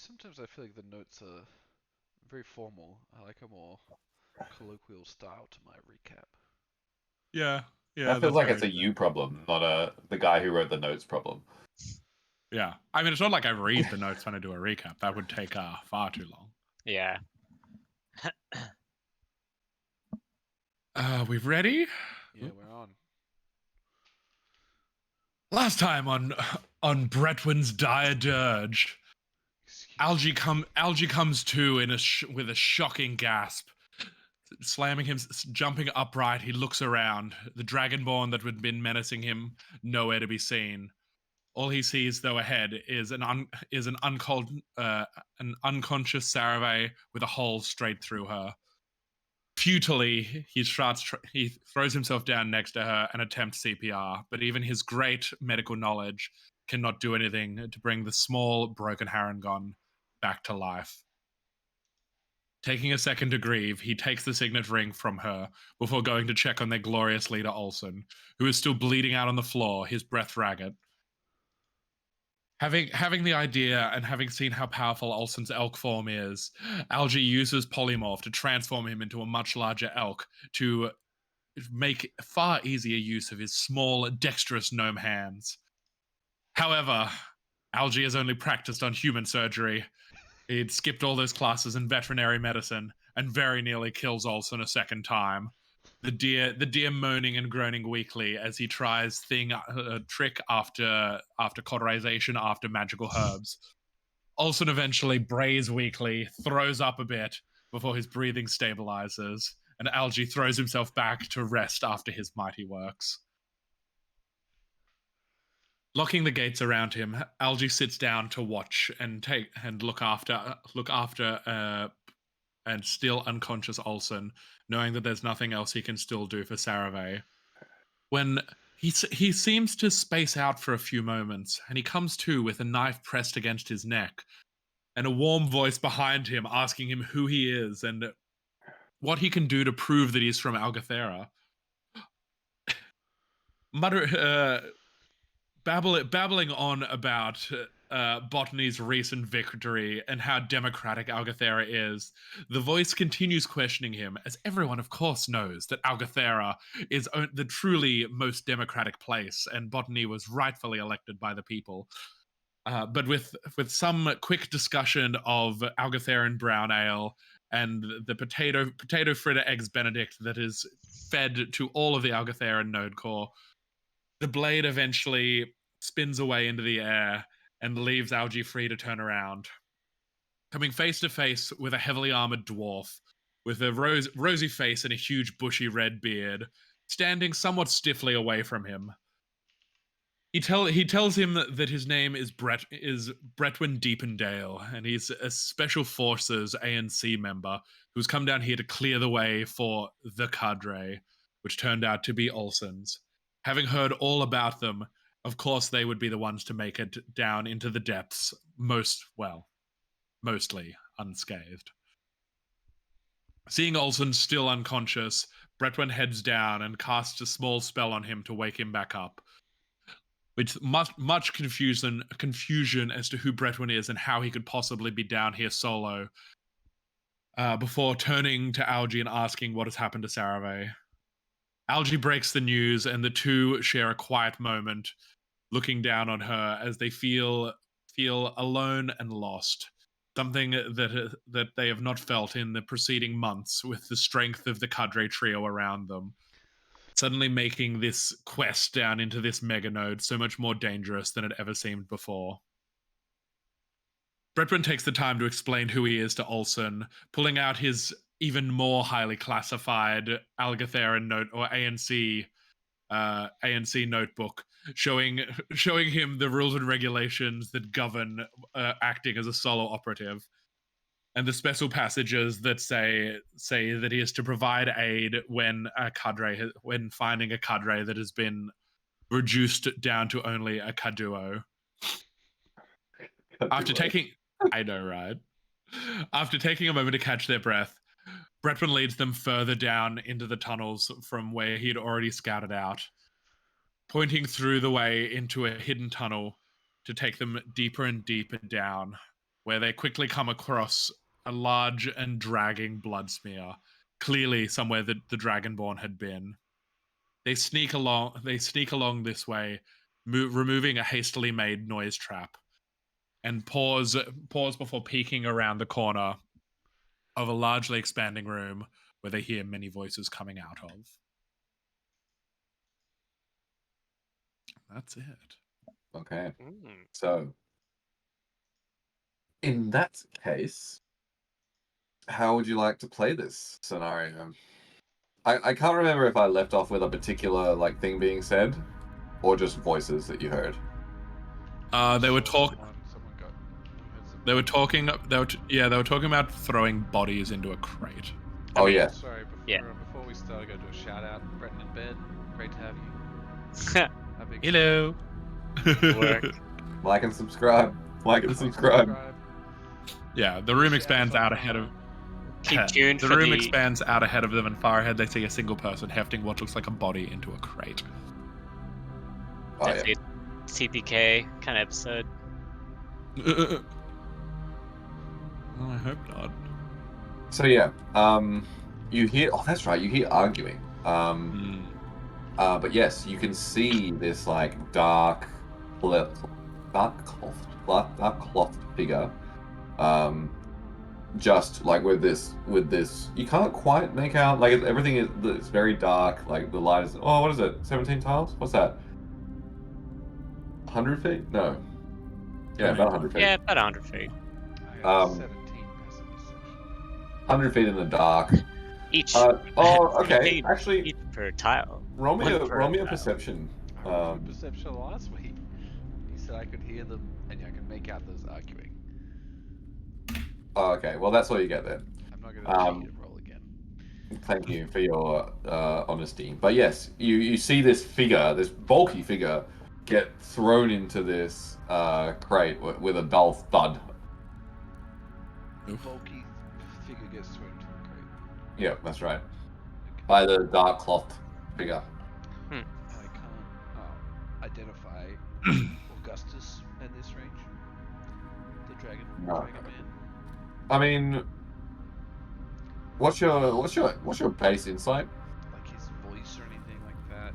Sometimes I feel like the notes are very formal. I like a more colloquial style to my recap. Yeah, yeah, That feels that's like very it's a true. you problem, not the guy who wrote the notes problem. Yeah, I mean, it's not like I read the notes when I do a recap. That would take far too long. Yeah. We ready? Yeah, we're on. Last time on Bretwin's dire dirge, Excuse Algie comes to with a shocking gasp, slamming him, jumping upright. He looks around. The dragonborn that had been menacing him, nowhere to be seen. All he sees, though, ahead is an unconscious Sarave with a hole straight through her. Futilely, he throws himself down next to her and attempts CPR, but even his great medical knowledge cannot do anything to bring the small, broken Harangon back to life. Taking a second to grieve, he takes the signet ring from her before going to check on their glorious leader Olsen, who is still bleeding out on the floor, his breath ragged. Having the idea and having seen how powerful Olsen's elk form is, Algie uses polymorph to transform him into a much larger elk to make far easier use of his small, dexterous gnome hands. However, Algie has only practiced on human surgery. He'd skipped all those classes in veterinary medicine and very nearly kills Olsen a second time. The deer moaning and groaning weakly as he tries trick after cauterization after magical herbs. Olsen eventually brays weakly, throws up a bit before his breathing stabilizes, and Algie throws himself back to rest after his mighty works. Locking the gates around him, Algie sits down to watch and look after and still unconscious Olsen, knowing that there's nothing else he can still do for Sarave. When he seems to space out for a few moments, and he comes to with a knife pressed against his neck, and a warm voice behind him asking him who he is and what he can do to prove that he's from Algathera. Babbling on about Botany's recent victory and how democratic Algathera is, the voice continues questioning him, as everyone, of course, knows that Algathera is the truly most democratic place, and Botany was rightfully elected by the people. But with some quick discussion of Algatheran brown ale and the potato fritter eggs Benedict that is fed to all of the Algatheran node core, the blade eventually spins away into the air and leaves Algie free to turn around. Coming face to face with a heavily armored dwarf, with a rosy face and a huge bushy red beard, standing somewhat stiffly away from him. He tells him that his name is Bretwin Deependale, and he's a Special Forces ANC member who's come down here to clear the way for the cadre, which turned out to be Olsen's. Having heard all about them, of course they would be the ones to make it down into the depths, mostly unscathed. Seeing Olsen still unconscious, Bretwin heads down and casts a small spell on him to wake him back up. With much confusion as to who Bretwin is and how he could possibly be down here solo, before turning to Algie and asking what has happened to Sarave. Algie breaks the news, and the two share a quiet moment, looking down on her as they feel alone and lost. Something that they have not felt in the preceding months, with the strength of the cadre trio around them. Suddenly making this quest down into this mega node so much more dangerous than it ever seemed before. Bretwin takes the time to explain who he is to Olsen, pulling out his even more highly classified Algatheran note or ANC notebook, showing him the rules and regulations that govern acting as a solo operative, and the special passages that say that he is to provide aid when finding a cadre that has been reduced down to only a caduo. After taking a moment to catch their breath, Bretwin leads them further down into the tunnels from where he had already scouted out, pointing through the way into a hidden tunnel to take them deeper and deeper down, where they quickly come across a large and dragging blood smear, clearly somewhere that the Dragonborn had been. They sneak along this way, removing a hastily made noise trap, and pause before peeking around the corner of a largely expanding room where they hear many voices coming out of. That's it. Okay. So, in that case, how would you like to play this scenario? I can't remember if I left off with a particular like thing being said, or just voices that you heard. They were talking. Someone got. They were talking. They were talking about throwing bodies into a crate. Oh yeah. Sorry. Before we start, I got to do a shout out. Brenton in bed. Great to have you. Hello. Work. Like and subscribe. Like and subscribe. Yeah, the room expands out ahead of. Keep tuned. The room expands out ahead of them, and far ahead they see a single person hefting what looks like a body into a crate. Oh, yeah. TPK kind of episode. Well, I hope not. So yeah, you hear. Oh, that's right. You hear arguing. But yes, you can see this like dark cloth figure. Just like with this, you can't quite make out. Like everything is. It's very dark. Like the light is. Oh, what is it? 17 tiles? What's that? 100 feet? No. Yeah, about 100 feet. Yeah, about 100 feet. 17 100 feet in the dark. Each. Okay. Actually, each per tile. roll me a tile. perception. Perception last week. You said I could hear them and I could make out those arguing. Oh, okay. Well, that's all you get then. I'm not going to cheat and roll again. Thank you for your honesty. But yes, you see this figure, this bulky figure, get thrown into this crate with a dull thud. Bulky figure gets thrown into the crate. Yeah, that's right. By the dark cloth figure. I can't identify Augustus at this range. The dragon man. I mean, what's your base insight? Like his voice or anything like that.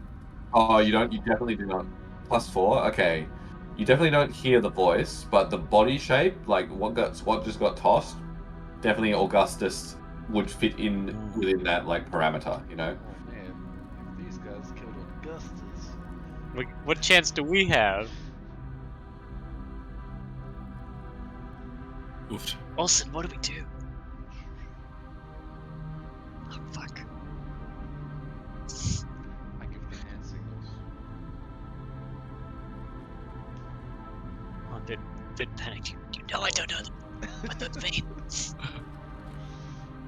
Oh, you definitely do not. +4? Okay. You definitely don't hear the voice, but the body shape, like what just got tossed, definitely Augustus would fit in within that like parameter, you know? Oh man, if these guys killed Augustus. What chance do we have? Oofed. Olsen, what do we do? Oh, fuck. I give the hand signals. Oh, bit panicked. You know I don't know what those mean.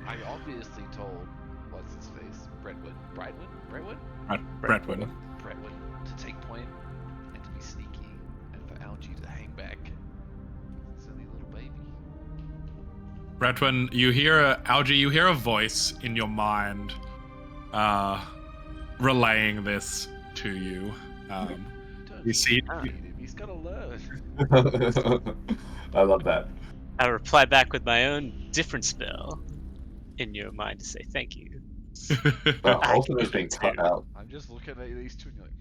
I obviously told what's his face, Brentwood to take point and to be sneaky, and for Algie to hang back. Silly little baby. Bretwin, you hear a voice in your mind, relaying this to you. You see, He's gotta learn. I love that. I reply back with my own different spell in your mind to say thank you. Well, I also can just being do cut too. out. I'm just looking at these two and you're like,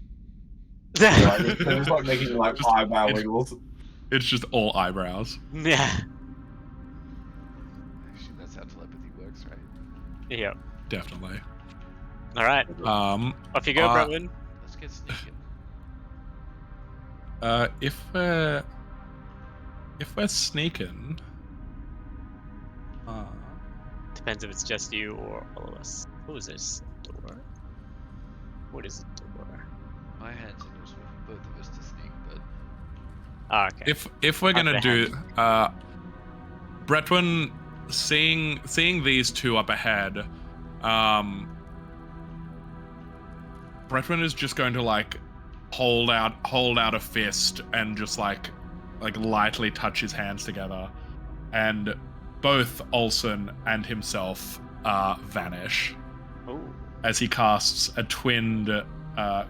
They're just like making like eyebrow wiggles. it's just all eyebrows. Yeah. actually, that's how telepathy works, right? Yeah. Definitely. All right. Off you go, Bretwin. Let's get sneaking. If we're sneaking, Depends if it's just you or all of us. Who is this door? What is the door? My hand signals for both of us to sneak, but Oh, okay. if we're gonna the do, Bretwin, seeing these two up ahead, Bretwin is just going to like hold out a fist and just like lightly touch his hands together, and both Olsen and himself vanish Oh. as he casts a twinned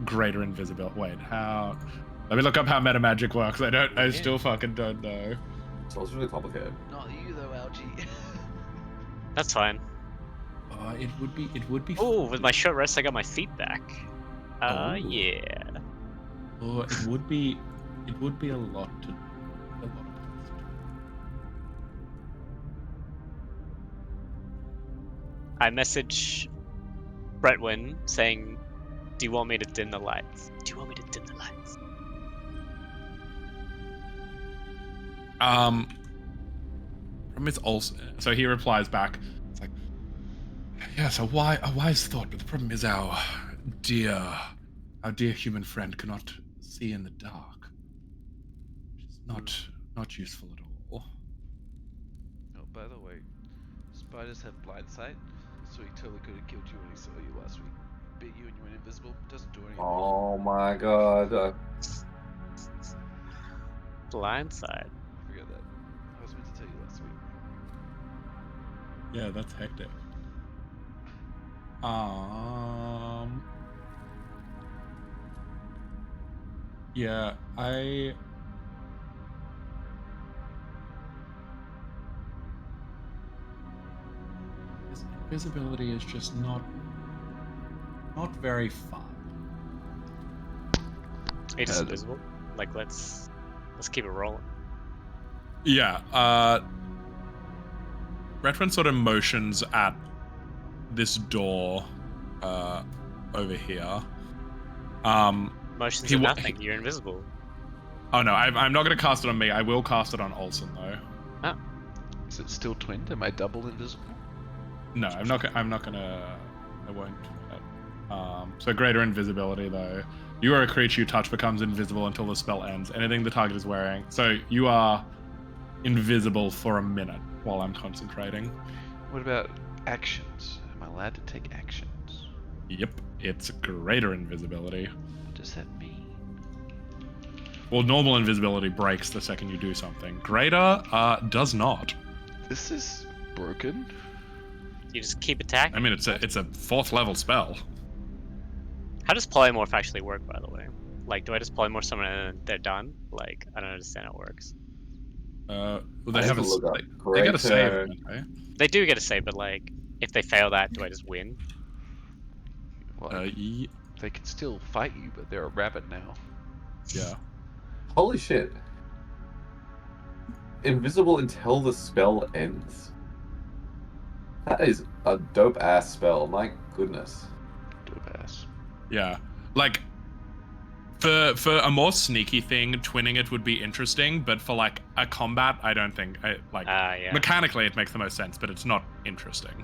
greater invisibility. Wait, how? Let me look up how meta magic works. I still fucking don't know. So it's really complicated. Not you though, Algie. That's fine. It would be. Oh, with my short rest, I got my feet back. Oh. Yeah. Oh, it would be a lot to. A lot of cost. I message Bretwin saying, "Do you want me to dim the lights? Do you want me to dim the lights?" From his also, so he replies back. It's like, yes, a wise thought, but the problem is our dear human friend cannot see in the dark. Which is not useful at all. Oh, by the way, spiders have blind sight, so he totally could have killed you when he saw you last week. Bit you and you went invisible. Doesn't do anything. Oh my god. Blindside. Forget that. I was meant to tell you last week. Yeah, that's hectic. Yeah, his invisibility is just not very fun. It's Yeah, invisible. Like let's keep it rolling. Yeah, Redfern sort of motions at this door over here. Motions He are wa- nothing. You're invisible. Oh no, I'm not going to cast it on me. I will cast it on Olsen though. Oh, Is it still twinned? Am I double invisible? No, I'm not gonna. I won't. So greater invisibility though. You are a creature you touch becomes invisible until the spell ends. Anything the target is wearing. So you are invisible for a minute while I'm concentrating. What about actions? Am I allowed to take actions? Yep, it's greater invisibility. What does that mean? Well, normal invisibility breaks the second you do something. Greater does not. This is broken. you just keep attacking. I mean, it's a 4th level spell. How does polymorph actually work, by the way? Like, do I just polymorph someone and then they're done? Like, I don't understand how it works. Well, I they need have to a look up. they got a save, Greater- don't they? They do get a save, but like, if they fail that, do I just win? Like, they can still fight you, but they're a rabbit now. Yeah. Holy shit. Invisible until the spell ends. That is a dope ass spell. My goodness. Dope ass. Yeah. Like, for a more sneaky thing, twinning it would be interesting, but for like a combat, I don't think Yeah. mechanically it makes the most sense, but it's not interesting.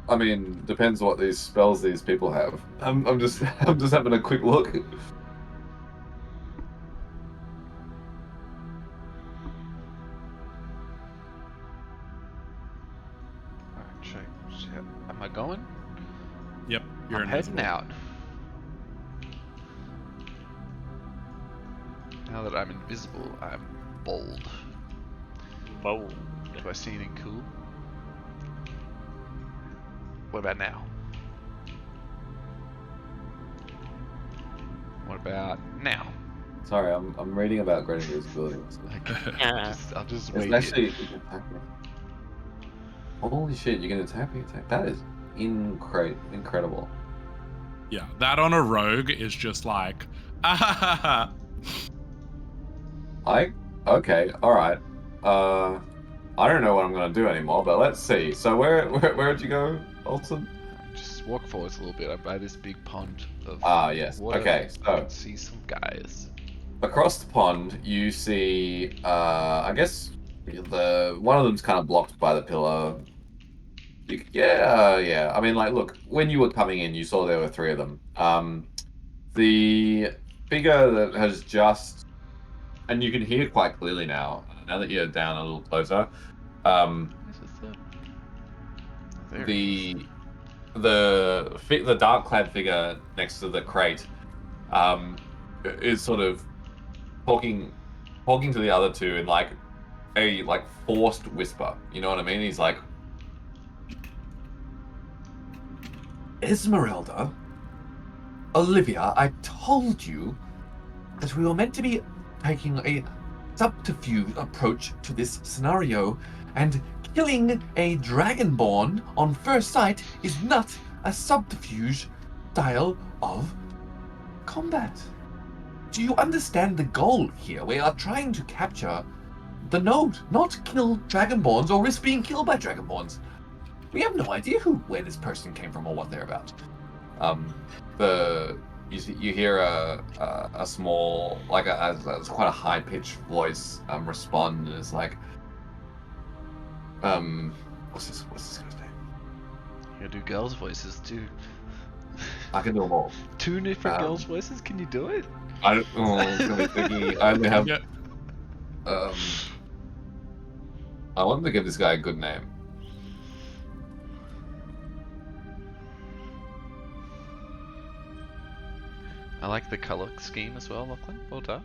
I mean, depends what these spells these people have. I'm just having a quick look. Alright, check. Am I going? Yep, you're I'm invisible. heading out. Now that I'm invisible, I'm bold. Bold. Do I see anything cool? What about now? What about now? Sorry, I'm reading about greater invisibility. Like, Yeah. I'll just It's wait. actually holy shit! You can attack me. That is incredible. Yeah, that on a rogue is just like, ah, Okay, all right. I don't know what I'm gonna do anymore, but let's see. So where'd you go, Olsen? Just walk forwards a little bit. I'm by this big pond of Yes. water. Okay, I so can see some guys. across the pond you see, I guess one of them's kind of blocked by the pillar. Yeah. I mean, like, look, when you were coming in, you saw there were 3 of them. The figure that has just, and you can hear quite clearly now that you're down a little closer. This is there he is. The dark clad figure next to the crate is sort of talking to the other 2 in like a forced whisper. You know what I mean? He's like, Esmeralda, Olivia, I told you that we were meant to be taking a subterfuge approach to this scenario, and killing a dragonborn on first sight is not a subterfuge style of combat. Do you understand the goal here? We are trying to capture the node, not kill dragonborns or risk being killed by dragonborns. We have no idea where this person came from or what they're about. You hear a small, it's quite a high pitched voice respond, and it's like, what's this guy's name? You gotta do girls' voices too. I can do them all. 2 different girls' voices? Can you do it? I don't. Oh, it's gonna be tricky. I only have. Yeah. I wanted to give this guy a good name. I like the color scheme as well, Lachlan. Well done.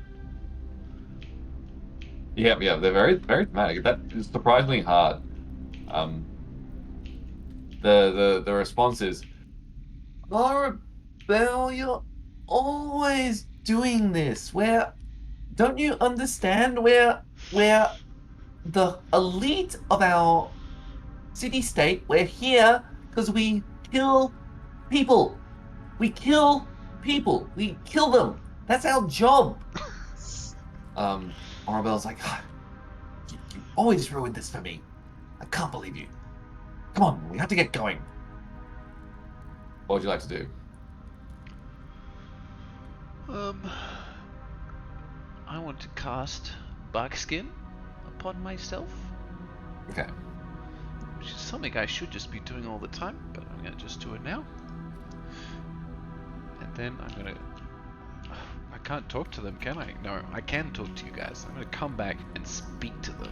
Yeah, they're very, very thematic. That is surprisingly hard. The response is, Bell, you're always doing this. Don't you understand? We're the elite of our city-state. We're here because we kill people. We kill people. We kill them. That's our job. Arabelle's like, you always ruined this for me. I can't believe you. Come on, we have to get going. What would you like to do? I want to cast Barkskin upon myself. Okay. Which is something I should just be doing all the time, but I'm gonna just do it now. And then I'm gonna... I can't talk to them, can I? No, I can talk to you guys. I'm gonna come back and speak to them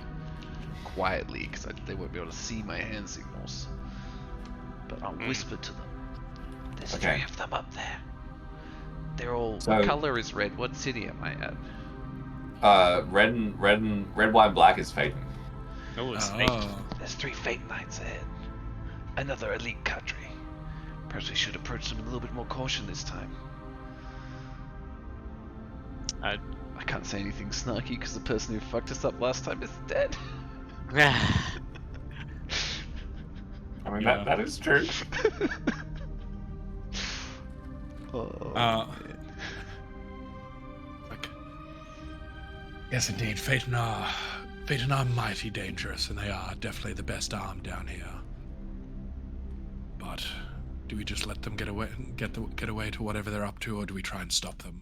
quietly, because they won't be able to see my hand signals. But I'll whisper to them. There's 3 of them up there. They're all... what color is red? What city am I at? Red, white, black is Phaeton. Oh, it's fake. There's 3 Fate Knights ahead. Another elite country. Perhaps we should approach them with a little bit more caution this time. I can't say anything snarky because the person who fucked us up last time is dead. I mean, that is true. Man. Yes, indeed. Phaeton are mighty dangerous, and they are definitely the best armed down here. But do we just let them get away to whatever they're up to, or do we try and stop them?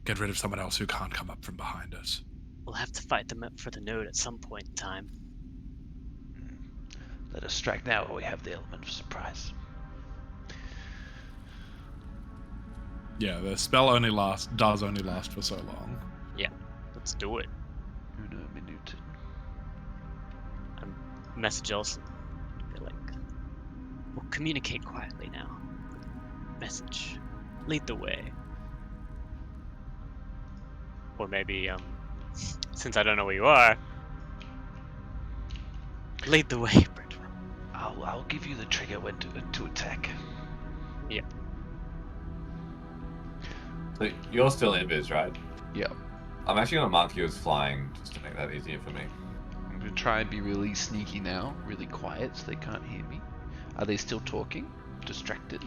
Get rid of someone else who can't come up from behind us. We'll have to fight them up for the node at some point in time. Let us strike now while we have the element of surprise. Yeah, the spell does only last for so long. Yeah, let's do it. Uno minute. Message Olsen. Be like, we'll communicate quietly now. Message. Lead the way. Or maybe, since I don't know where you are, lead the way, Bridgman. I'll give you the trigger when to attack. Yeah. So you're still invis, right? Yeah. I'm actually going to mark you as flying, just to make that easier for me. I'm going to try and be really sneaky now, really quiet so they can't hear me. Are they still talking? Distracted?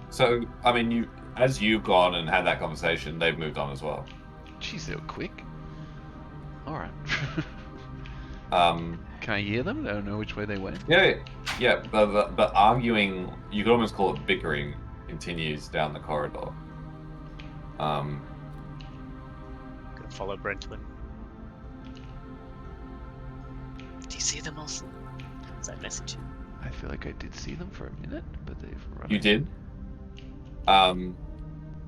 So, I mean, as you've gone and had that conversation, they've moved on as well. Jeez, they were quick. Alright. Can I hear them? I don't know which way they went. Yeah, but arguing, you could almost call it bickering, continues down the corridor. Gonna follow Brentwood. Do you see them, Olsen? Does that message you? I feel like I did see them for a minute, but they've run. You did?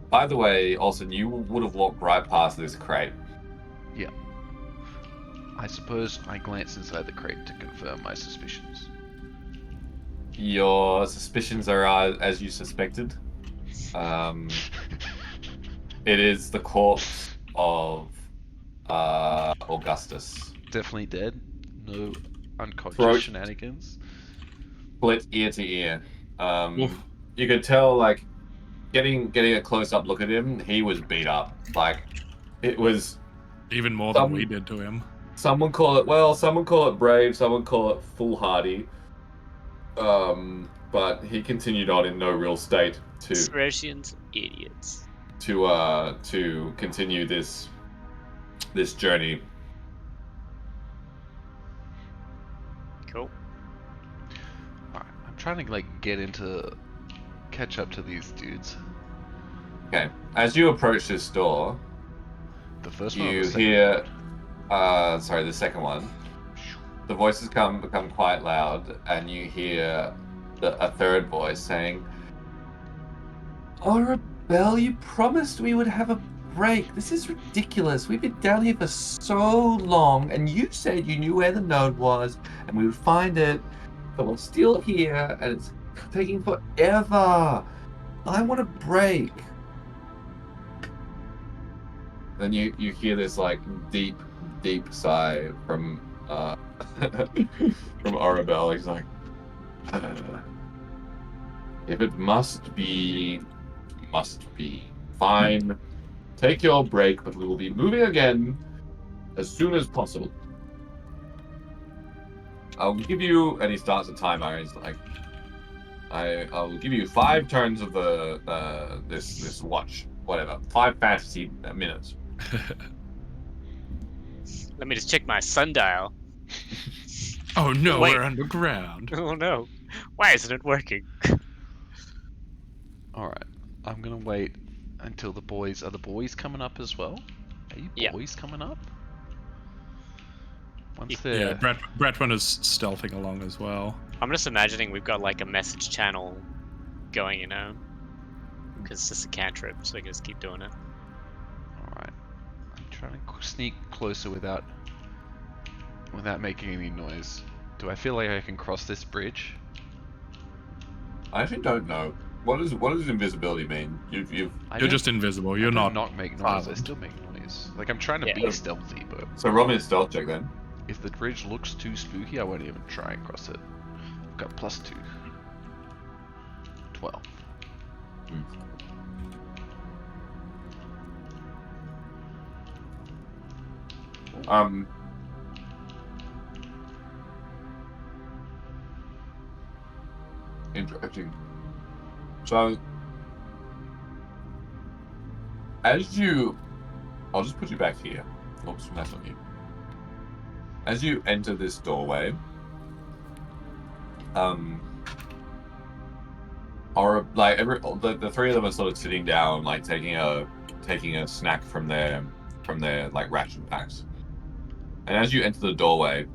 By the way, Olsen, you would have walked right past this crate. Yeah. I suppose I glance inside the crate to confirm my suspicions. Your suspicions are as you suspected. It is the corpse of Augustus. Definitely dead. No unconscious Throat shenanigans. split ear to ear. You could tell, like, getting a close-up look at him, he was beat up. Like, it was Even more than we did to him. Someone call it brave, someone call it foolhardy. But he continued on in no real state to Thracians, idiots. to continue this journey. Cool. Alright, I'm trying to like catch up to these dudes. Okay. As you approach this door, The first one or you the second hear one? the second one. The voices become quite loud, and you hear a third voice saying, "Arabelle, you promised we would have a break. This is ridiculous. We've been down here for so long, and you said you knew where the node was, and we would find it, but we're still here, and it's taking forever. I want a break." Then you hear this like deep sigh from from Arabelle. He's like, "If it must be, must be. Fine. Take your break, but we will be moving again as soon as possible. I'll give you," and he starts a timer. He's like, I'll give you 5 turns of this watch, whatever, 5 fantasy minutes." Let me just check my sundial. Oh no, Wait. we're underground. Oh no. Why isn't it working? Alright, I'm gonna wait until the boys... Are the boys coming up as well? Are you Yeah. boys coming up? Once Yeah, they're... Yeah, Bretwin is stealthing along as well. I'm just imagining we've got like a message channel going, you know? Because it's just a cantrip, so we can just keep doing it. Alright. I'm trying to sneak closer without making any noise. Do I feel like I can cross this bridge? I actually don't know. What does invisibility mean? You're just invisible. You're I do not make noise. I silent. still make noise. Like I'm trying to Yeah. be stealthy, but so roll me a stealth check then. if the bridge looks too spooky, I won't even try and cross it. I've got +2. 12. Interesting. So, I'll just put you back here. Oops, that's not you. As you enter this doorway, the 3 of them are sort of sitting down, like taking a snack from their like ration packs. And as you enter the doorway,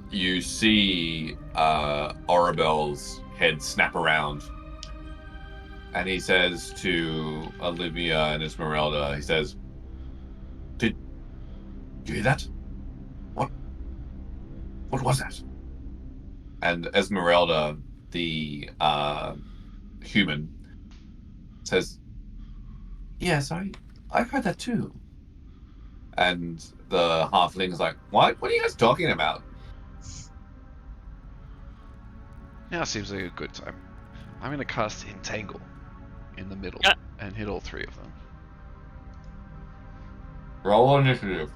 you see Arabelle's head snap around, and he says to Olivia and Esmeralda, he says, "Did you hear that? What was that?" And Esmeralda, the human, says, "Yes, I heard that too." And the halfling's like, What are you guys talking about?" Now seems like a good time. I'm gonna cast Entangle in the middle and hit all 3 of them. Roll initiative.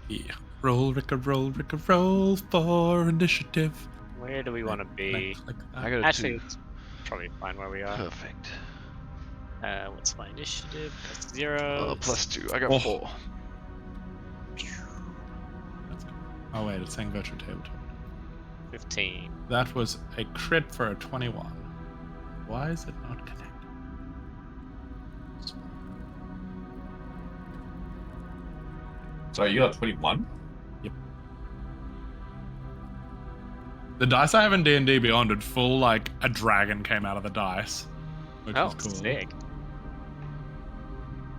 Yeah. Roll, Ricka, roll for initiative. Where do we want to be? I got a Actually, 2. it's probably fine where we are. Perfect. What's my initiative? That's 0. +2. I got Oh. 4. Oh wait, it's saying virtual tabletop. 15. That was a crit for a 21. Why is it not connected? So you got 21? Yep. The dice I have in D&D Beyond had full, like, a dragon came out of the dice. Which Oh, is cool. sick.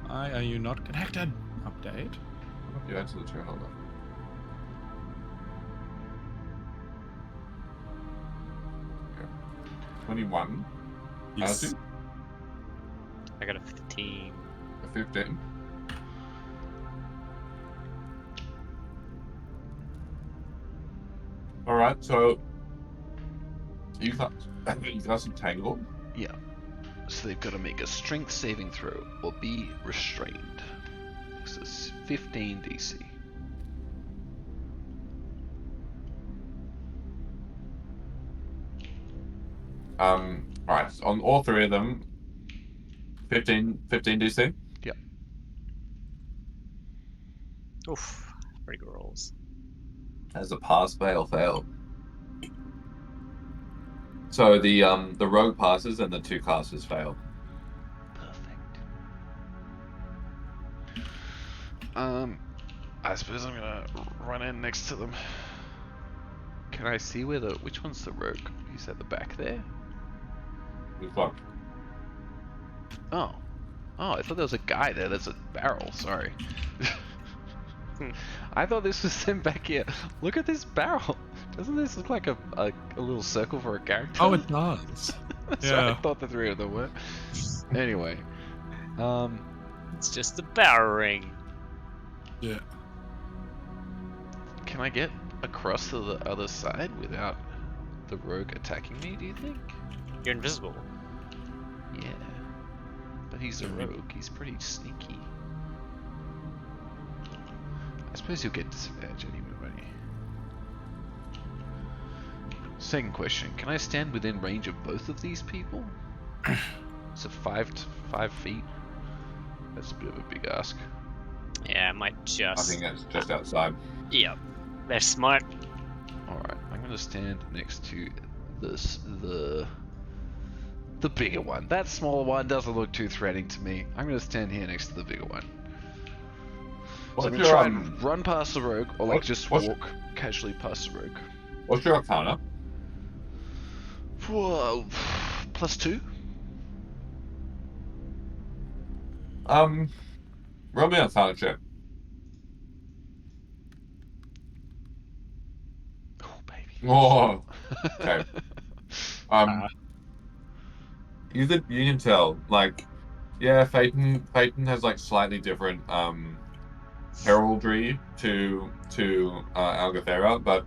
Why are you not connected? Update. You answer the turn, hold on. Okay. 21. Yes. Alice, I got a 15. a 15. Alright, so you got Entangle. Yeah. So they've got to make a strength saving throw or be restrained. This is 15 DC. Alright, so on all three of them, 15 DC? Yep. Oof. Pretty good rolls. As a pass, fail, fail. So the rogue passes and the 2 casters fail. Perfect. I suppose I'm gonna run in next to them. Can I see where which one's the rogue? He's at the back there? Good luck. Oh. Oh, I thought there was a guy there. There's a barrel, sorry. I thought this was him back here. Look at this barrel. Doesn't this look like a little circle for a character? Oh, it does. That's Yeah. what I thought the 3 of them were. Anyway. It's just the barrel ring. Yeah. Can I get across to the other side without the rogue attacking me, do you think? You're invisible. Yeah. But he's a rogue. He's pretty sneaky. I suppose he'll get disadvantage anyway, won't he? Second question. Can I stand within range of both of these people? Is it 5 feet? That's a bit of a big ask. Yeah, I might I just. think it's just outside. Yep. They're smart. Alright, I'm gonna stand next to the bigger one. That smaller one doesn't look too threatening to me. I'm gonna stand here next to the bigger one. So I'm gonna try and run past the rogue, or like just walk casually past the rogue. What's your arcana? Whoa, +2? Roll me an arcana check. Oh baby. Oh, okay. You can tell, like, yeah, Phaeton has like slightly different heraldry to Algathera, but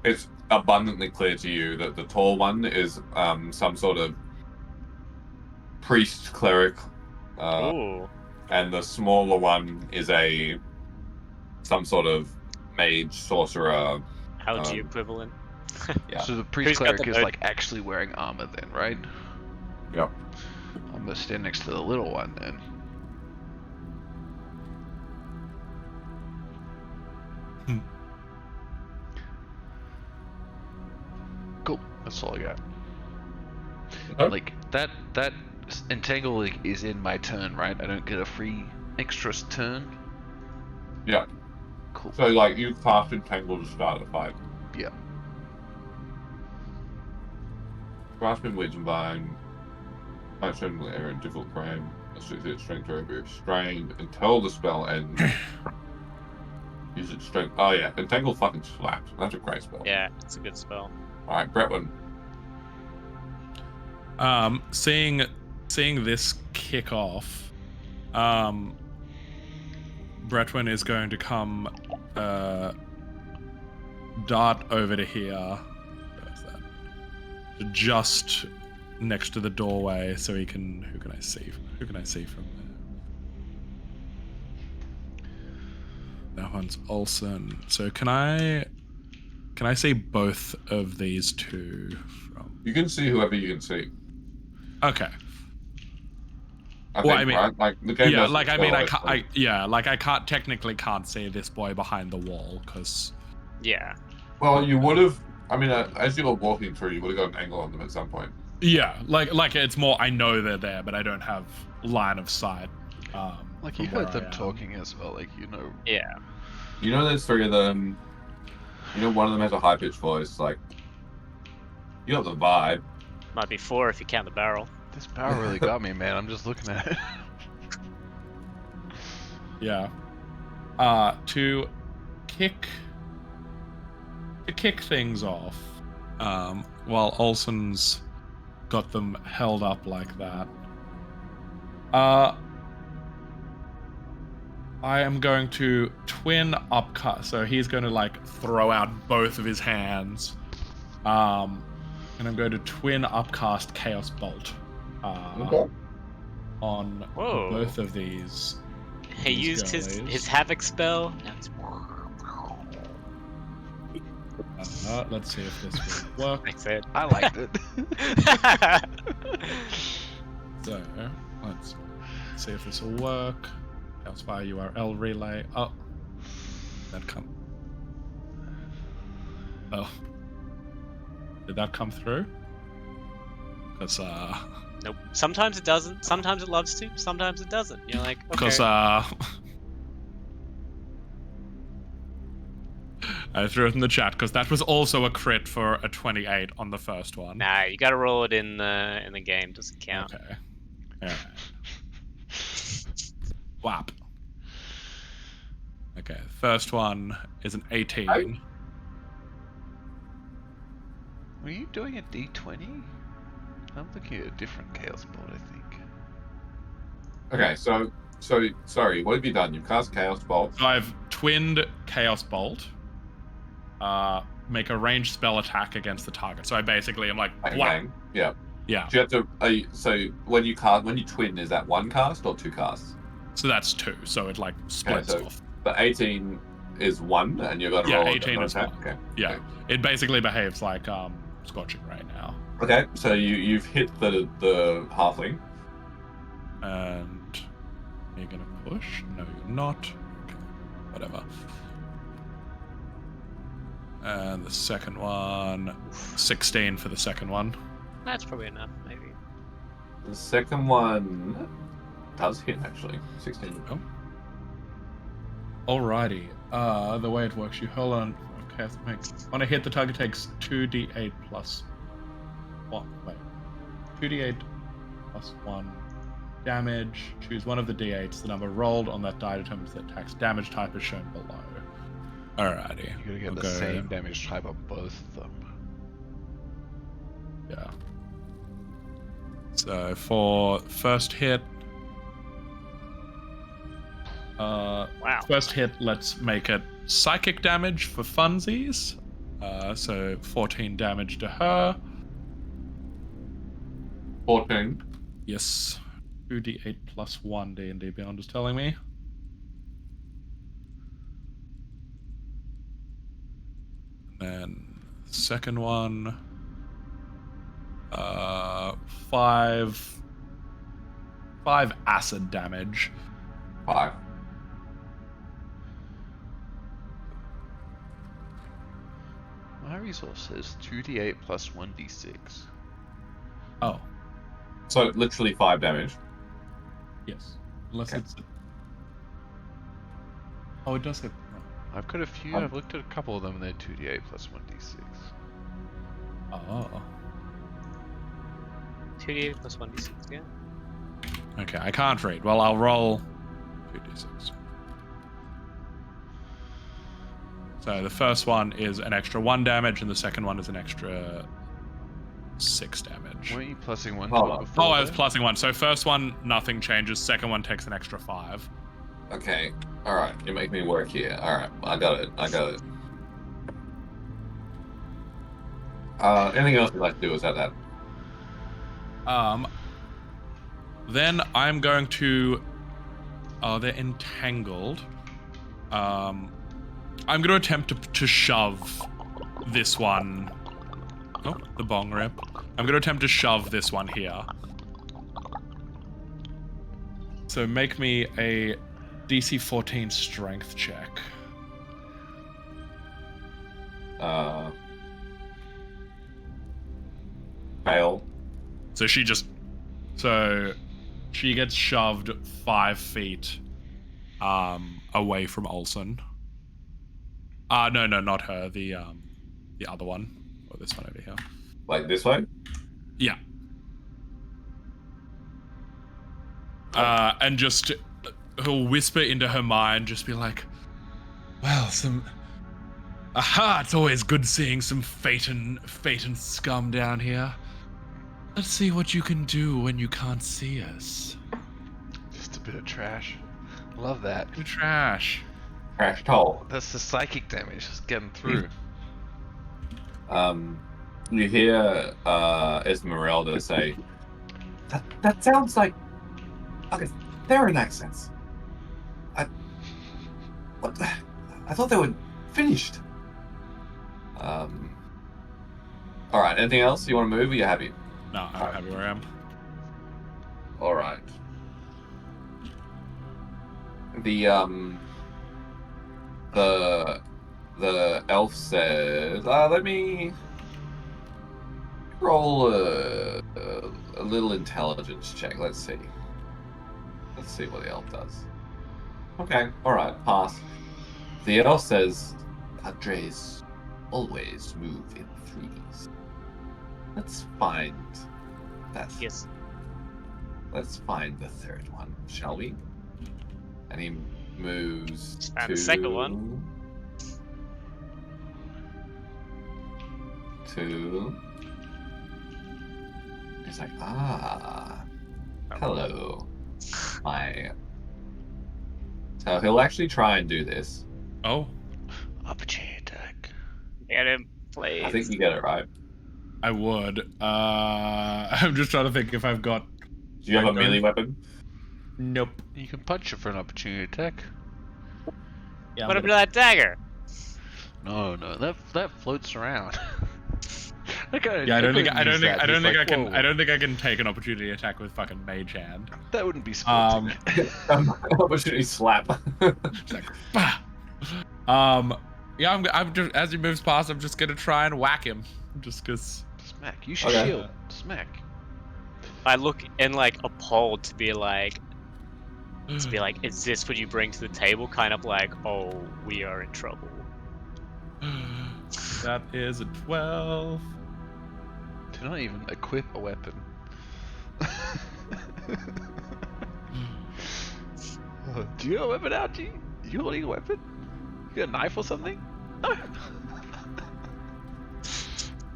it's abundantly clear to you that the tall one is some sort of priest cleric, Ooh. and the smaller one is some sort of mage sorcerer. Algae equivalent. Yeah. So the priest Who's got cleric the is node? like actually wearing armor then, right? Yep. I'm gonna stand next to the little one then. Cool. That's all I got. Okay. Like that entangle is in my turn, right? I don't get a free extra turn. Yeah. Cool. So like you cast Entangle to start the fight. Yeah. Grasp in Wisdom Vine. Action area in difficult frame. A 6 strength to be restrained until the spell ends. Use its strength. Oh yeah, Entangle fucking slaps. That's a great spell. Yeah, it's a good spell. Alright, Bretwin. Seeing this kick off, Bretwin is going to come dart over to here. Where's that? Just next to the doorway, so he can. Who can I see? Who can I see from there? That one's Olsen. So can I see both of these two? You can see whoever you can see. Okay. I Well, think, I mean- right? Like the game. Yeah, doesn't like I mean, I spell can't. it, I can't technically can't see this boy behind the wall because. Yeah. Well, you would have. I mean, as you were walking through, you would have got an angle on them at some point. Yeah, like it's more. I know they're there, but I don't have line of sight. Like you from where heard I them am. talking as well, like you know. Yeah. You know, there's 3 of them. You know, one of them has a high pitched voice. Like, you got the vibe. Might be 4 if you count the barrel. This barrel really got me, man. I'm just looking at it. Yeah. To kick things off, while Olsen's got them held up like that. I am going to twin upcut, so he's going to like throw out both of his hands, and I'm going to twin upcast Chaos Bolt. Okay. on Whoa. both of these. He These used his girlies. havoc spell. Now it's Let's see if this will work. That's it. I liked it. So, let's see if this will work. Talespire URL relay. Oh, that come. Oh, did that come through? Because Nope. Sometimes it doesn't. Sometimes it loves to. Sometimes it doesn't. You're like, okay. Because I threw it in the chat because that was also a crit for a 28 on the first one. Nah, you gotta roll it in the game. Doesn't count. Okay. Alright. Whap. Okay, first one is an 18. Were you doing a D20? I'm looking at a different chaos bolt, I think. Okay, so sorry, what have you done? You've cast Chaos Bolt. So I've twinned Chaos Bolt. Make a ranged spell attack against the target. So I basically am like, Bang, whap. bang. Yeah. Yeah. Do you have to? So when you twin, is that one cast or two casts? So that's 2. So it like splits so- off. But 18 is 1, and you're going to Yeah, roll 18 another is attack? 1. Okay. Yeah. Okay. It basically behaves like Scorching Ray now. Okay, so you've hit the halfling. And you're gonna push? No, you're not. Okay, whatever. And the second one, 16 for the second one. That's probably enough, maybe. The second one does hit, actually. 16. Oh. Alrighty. The way it works, you hold on. Okay, when I hit, the target takes 2d8 plus 1. Wait. 2d8 plus 1 damage. Choose one of the d8s. The number rolled on that die determines the attack's damage type is shown below. Alrighty. You're gonna get We'll the go- same damage type on both of them. Yeah. So for first hit, Wow. first hit, let's make it psychic damage for funsies. So 14 damage to her. 14. Yes. 2d8 plus 1 D&D Beyond is telling me. And then second one, 5 acid damage. 5. My resource says 2d8 plus 1d6. Oh, So literally 5 damage. yes. Unless Okay. it's. Oh, it does hit. I've got a few, I've looked at a couple of them and they're 2d8 plus 1d6. Oh. 2d8 plus 1d6, yeah. Okay, I can't read. Well, I'll roll 2d6. So the first one is an extra 1 damage, and the second one is an extra 6 damage. Weren't you plussing one Hold to it on. before? Oh, I was though? plussing 1. So first one, nothing changes. Second one takes an extra 5. Okay. Alright, you make me work here. Alright, I got it. Anything else you'd like to do? Is that? Then I'm going to. Oh, they're entangled. I'm going to attempt to shove this one. Oh, the bong rip. I'm going to attempt to shove this one here. So make me a DC 14 strength check. Fail. So she gets shoved 5 feet away from Olsen. No, not her. The other one, or this one over here. Like this way? Yeah. And just he'll whisper into her mind, just be like, "Well, it's always good seeing some Phaeton scum down here. Let's see what you can do when you can't see us." Just a bit of trash. Love that. You trash. Crash toll. That's the psychic damage, just getting through. You hear Esmeralda say, That sounds like they're in accents. I thought they were finished. All right. Anything else you want to move? Or you happy? No, I'm happy where I am. All right. The elf says, "Let me roll a little intelligence check. Let's see. Let's see what the elf does." Okay. All right. Pass. The elf says, "Padres always move in threes. Let's find that. Yes. Let's find the third one, shall we?" And he moves Just found to the second one. He's like, hello. So he'll actually try and do this. Oh, Opportunity attack. Get him, please. I think you get it right. I would. I'm just trying to think if I've got. Do you have a melee weapon? Nope. You can punch it for an opportunity attack. Yeah. What about that dagger? No, that floats around. Yeah, I don't think I can take an opportunity attack with fucking mage hand. That wouldn't be sporting. Opportunity slap. It's like, bah! Yeah, I'm just, as he moves past, I'm just gonna try and whack him, just cause. Smack. You should Okay. shield. Smack. I look in like appalled to be like, is this what you bring to the table? Kind of like, oh, we are in trouble. That is a 12. Do not even equip a weapon. Do you have a weapon out, G? You holding a weapon? You got a knife or something? No.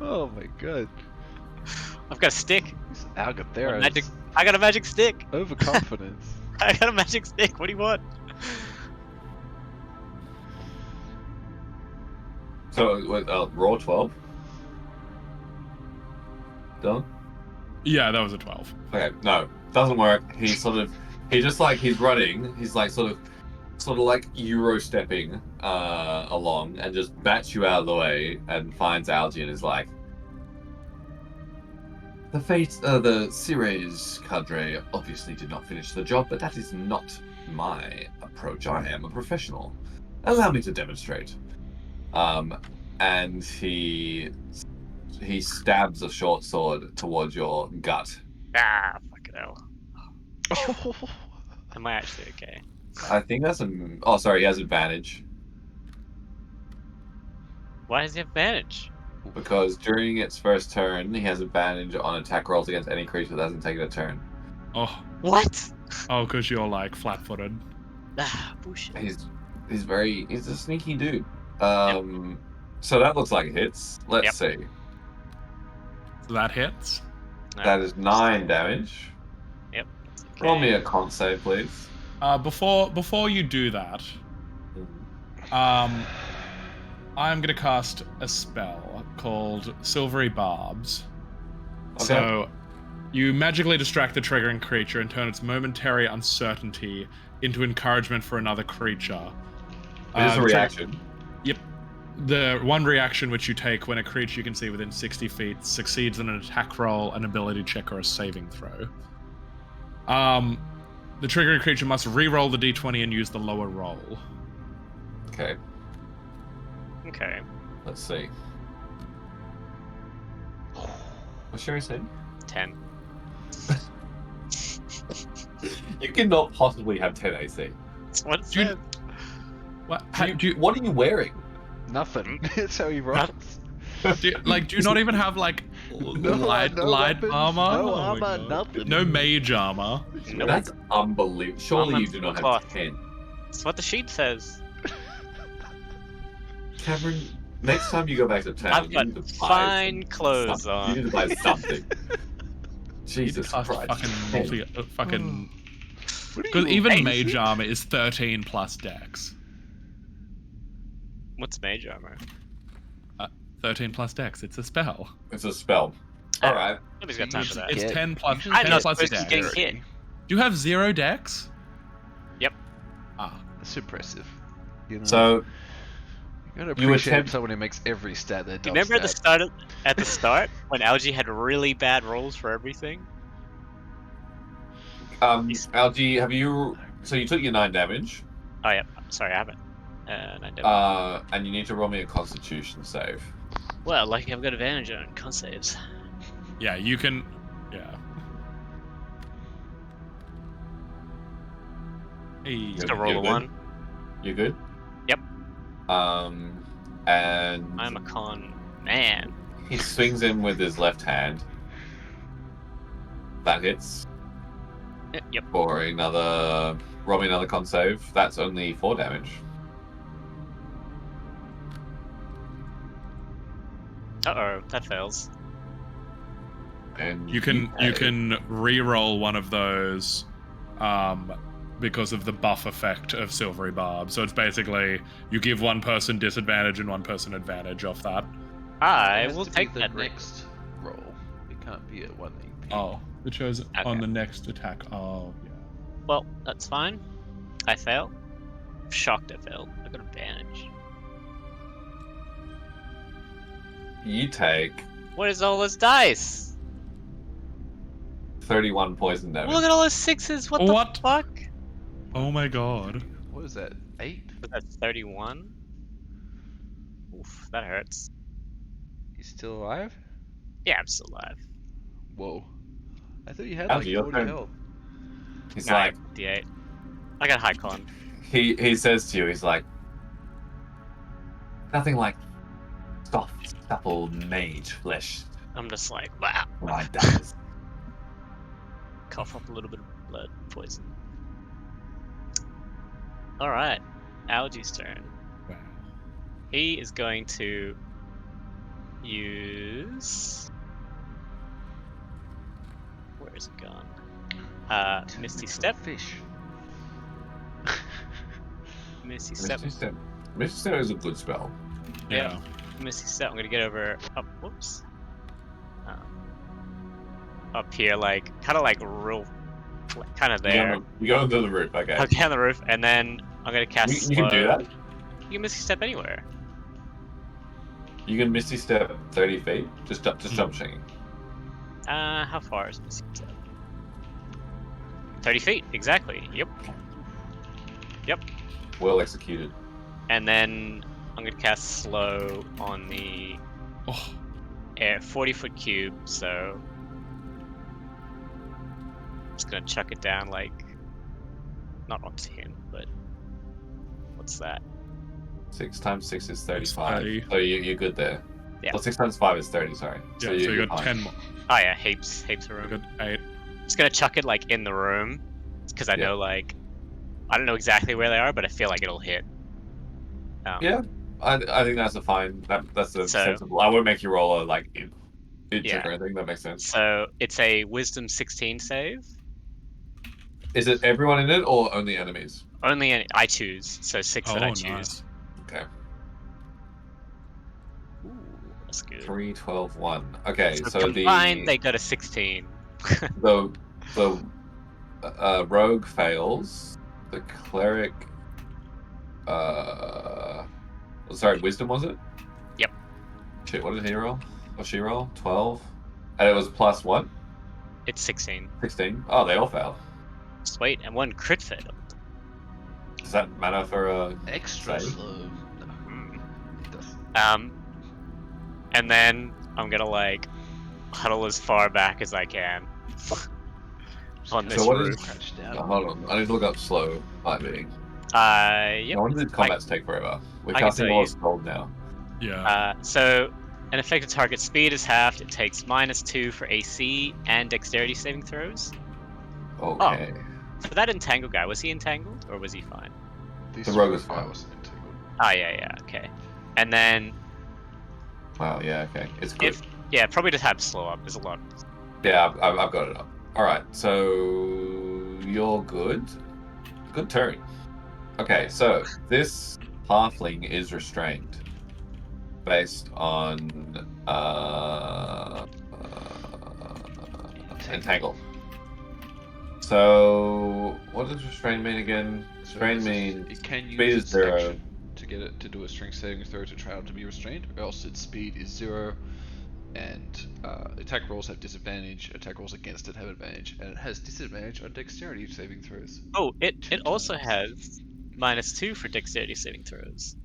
Oh my god. I've got a stick. This Algathera Magic. is I got a magic stick. overconfidence. I got a magic stick. What do you want? So, roll 12. Done? Yeah, that was a 12. Okay, no, doesn't work. He's running. He's like sort of like Euro stepping along and just bats you out of the way and finds Algie and is like, the Ceres cadre obviously did not finish the job, but that is not my approach. I am a professional. Allow me to demonstrate. And he stabs a short sword towards your gut. Ah, fucking hell. Am I actually okay? I think that's he has advantage. Why does he have advantage? Because during its first turn, he has advantage on attack rolls against any creature that hasn't taken a turn. Oh, What? because you're like flat-footed. Ah, bullshit. He's a sneaky dude. So that looks like it hits. Let's see. So that hits. That is 9 damage. Yep. Roll me a con save, please. Before you do that, I'm gonna cast a spell called Silvery Barbs. Okay. So you magically distract the triggering creature and turn its momentary uncertainty into encouragement for another creature. It is a reaction. Yep. The one reaction which you take when a creature you can see within 60 feet succeeds in an attack roll, an ability check, or a saving throw. The triggering creature must re-roll the d20 and use the lower roll. Okay. Okay. Let's see. What's your AC? 10. You cannot possibly have 10 AC. That's what it Do you- said. What? What are you wearing? Nothing. That's how he rolls. Do you not even have like light weapons, armor? no Oh my armor, God. nothing. No mage armor. Nope. That's unbelievable. Surely I'm you do not cloth. have 10. That's what the sheet says. Cameron, next time you go back to town, I've you need got to buy fine some clothes stuff. on. You need to buy something. Jesus Cast Christ. fucking What are because you, even lazy? mage armor is 13 plus dex. What's mage armor? 13 plus dex. It's a spell. It's a spell. All right. Nobody's So got time for that. usually It's get- 10 plus, usually 10 I'm not plus supposed to be dex. getting hit. Do you have 0 dex? Yep. Ah. That's impressive. You know, So you gotta you appreciate attempt- someone who makes every stat their Do you remember at the start when Algae had really bad rolls for everything? Algae, have you? So you took your 9 damage. Oh yeah. Sorry, I haven't. 9 damage. And you need to roll me a Constitution save. Well, lucky I've got advantage on con saves. Yeah, you can. Yeah. Hey. Just a roll You're a good? 1. You good? Yep. And I'm a con man. he swings in with his left hand. That hits Yep. for another. Roll me another con save. That's only 4 damage. Uh-oh, that fails. And You can re-roll one of those because of the buff effect of Silvery Barb. So it's basically you give one person disadvantage and one person advantage off that. I will take the that. next roll. It can't be at 1 AP. Oh, it shows on Okay. the next attack. Oh, yeah. Well, that's fine. I fail. I'm shocked I failed. I got advantage. You take What is all those dice? 31 poison damage. Look at all those 6s. What What? the fuck? Oh my god. What is that? 8? Was that 31? Oof, that hurts. You still alive? Yeah, I'm still alive. Whoa. I thought you had Algae, like your 40 turn. health. He's Nah, I like, got 58. I got high con. he says to you, he's like, nothing like soft, supple mage flesh. I'm just like, wow. Right, does. Cough up a little bit of blood poison. Alright, Algae's turn. Wow. He is going to use. Where is it gone? Misty Step. Fish. Misty Step. Misty Step is a good spell. Yeah. Misty Step. I'm gonna get over up. Whoops. Up here, like kind of like real, kind of there. You go under the roof, okay. I'll get on the roof, and then I'm gonna cast. You can do that? You can Misty Step anywhere. You can Misty Step 30 feet? Just jump shinging. How far is Misty Step? 30 feet, exactly. Yep. Well executed. And then I'm gonna cast slow on the Oh, 40-foot cube, so I'm just gonna chuck it down like not onto him, but what's that? 6 times 6 is 35. 30. So you're good there. Yeah. Well, 6 times 5 is 30, sorry. yeah. So you got fine. 10 more. Oh yeah, heaps of You room. got 8. Just gonna chuck it like in the room, because I Yeah. know like I don't know exactly where they are, but I feel like it'll hit. Yeah, I think that's a fine. That's a So- sensible. I won't make you roll a like int Yeah. check or anything. That makes sense. So it's a Wisdom 16 save. Is it everyone in it or only enemies? Only I choose, so 6 that I Oh, choose. nice. Okay. Ooh, that's good. 3, 12, 1. Okay, so combined, they got a 16. the rogue fails. The cleric. Sorry, wisdom was it? Yep. Shit, what did he roll? Or she roll? 12. And it was plus what? It's 16. 16. Oh, they all failed. Sweet, and 1 crit fail. Does that matter for a Extra save? slow. No, Mm. it doesn't. And then I'm gonna like huddle as far back as I can on this So what roof. is- Crouch Oh, down. hold on, I need to look up slow fighting. Yep. No wonder these combats take forever. We're I can casting tell all you. of gold now. Yeah. So an affected target speed is halved. It takes -2 for AC and dexterity saving throws. Okay. For that entangled guy, was he entangled or was he fine? This The rogue is guy fine. wasn't entangled. Oh yeah, okay. And then Wow, yeah, okay. It's good. probably just have slow up. There's a lot. Yeah, I've got it up. Alright, so you're good. Good turn. Okay, so this halfling is restrained based on entangle. So, what does restrain mean again? So Restrain means it can speed use is its 0. action to get it to do a strength saving throw to try not to be restrained, or else its speed is 0, and attack rolls have disadvantage, attack rolls against it have advantage, and it has disadvantage on dexterity saving throws. Oh, it 2 also times. has -2 for dexterity saving throws.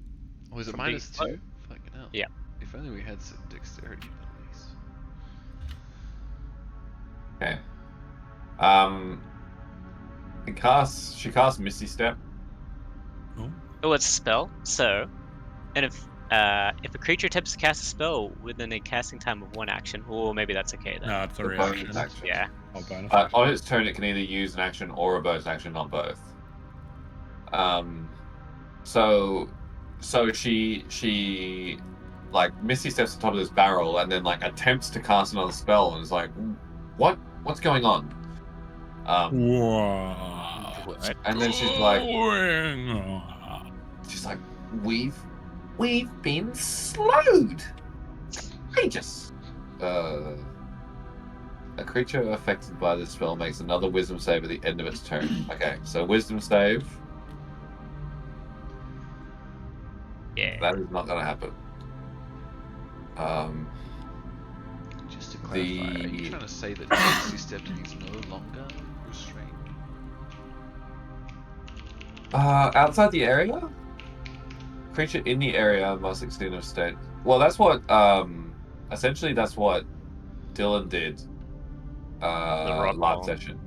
Oh, is it from being -2? Fucking hell. Yeah. If only we had some dexterity abilities. Okay. She casts Misty Step. Oh, it's a spell. So, and if a creature attempts to cast a spell within a casting time of 1 action, or maybe that's okay then. No, it's a The bonus reaction. action. Yeah. Oh, bonus action. On its turn, it can either use an action or a bonus action, not both. So she like Misty steps on top of this barrel and then like attempts to cast another spell and is like, what's going on? Whoa. And then she's like, we've been slowed. Aegis. A creature affected by this spell makes another wisdom save at the end of its turn. Okay, so wisdom save. Yeah. That is not going to happen. Just to clarify, are you trying to say that Misty Stepped is no longer restrained? Outside the area? Creature in the area must extend a state. Well, that's what, essentially that's what Dylan did, last session.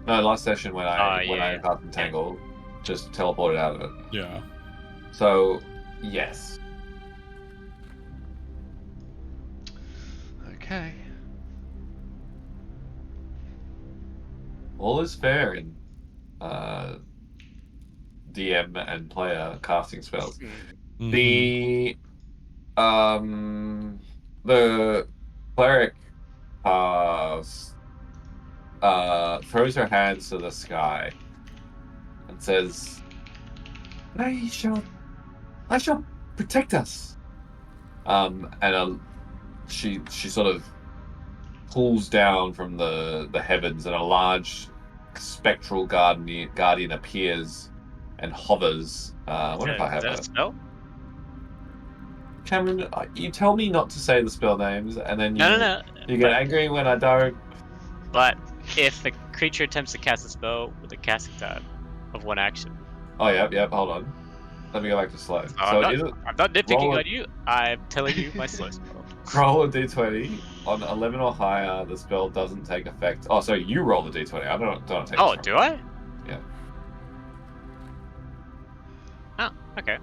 No, last session when I cast Entangle, just teleported out of it. Yeah. So, yes. Okay. All is fair in DM and player casting spells. Mhm. The cleric throws her hands to the sky and says, I shall protect us. She sort of pulls down from the heavens, and a large spectral guardian appears and hovers. What if I have a spell? Cameron, you tell me not to say the spell names, and then No. You get angry when I don't. But if a creature attempts to cast a spell with a casting time of 1 action. Oh, yep. Hold on. Let me go back to slow. I'm not nitpicking on you. I'm telling you my slow spell. Roll a d20. On 11 or higher, the spell doesn't take effect. Oh, sorry, you roll the d20. I don't take Oh, do I? Yeah. Oh, okay.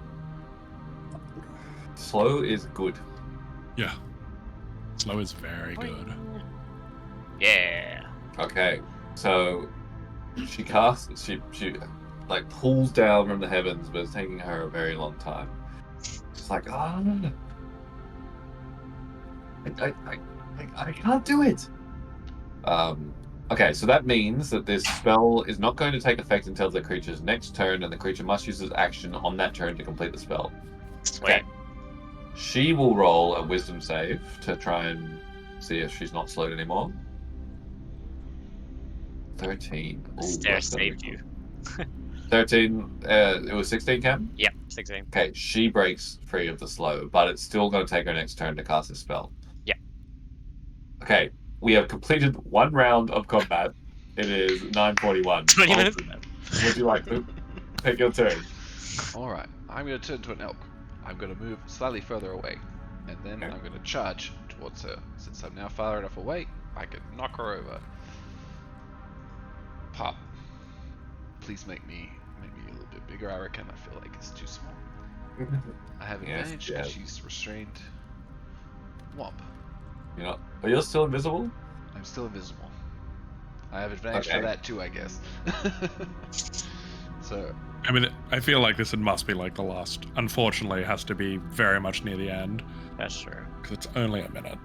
Slow is good. Yeah. Slow is very good. Yeah. Okay, so she casts. She like pulls down from the heavens, but it's taking her a very long time. She's like, I can't do it. Okay, so that means that this spell is not going to take effect until the creature's next turn, and the creature must use its action on that turn to complete the spell. Sweet. Okay. She will roll a wisdom save to try and see if she's not slowed anymore. 13. Ooh, Stare saved you. 13. It was 16, Cam? Yep, 16. Okay, she breaks free of the slow, but it's still going to take her next turn to cast this spell. Yeah. Okay, we have completed 1 round of combat. It is 9:41. 20 minutes. Would you like to take your turn? Alright, I'm going to turn to an elk. I'm going to move slightly further away, and then I'm going to charge towards her. Since I'm now far enough away, I can knock her over. Pop. Please make me a little bit bigger. I reckon I feel like it's too small. I have advantage because she's restrained. Womp. You're still invisible? I'm still invisible. I have advantage for that too, I guess. So. I mean, I feel like this must be like the last. Unfortunately, it has to be very much near the end. That's true. Because it's only a minute.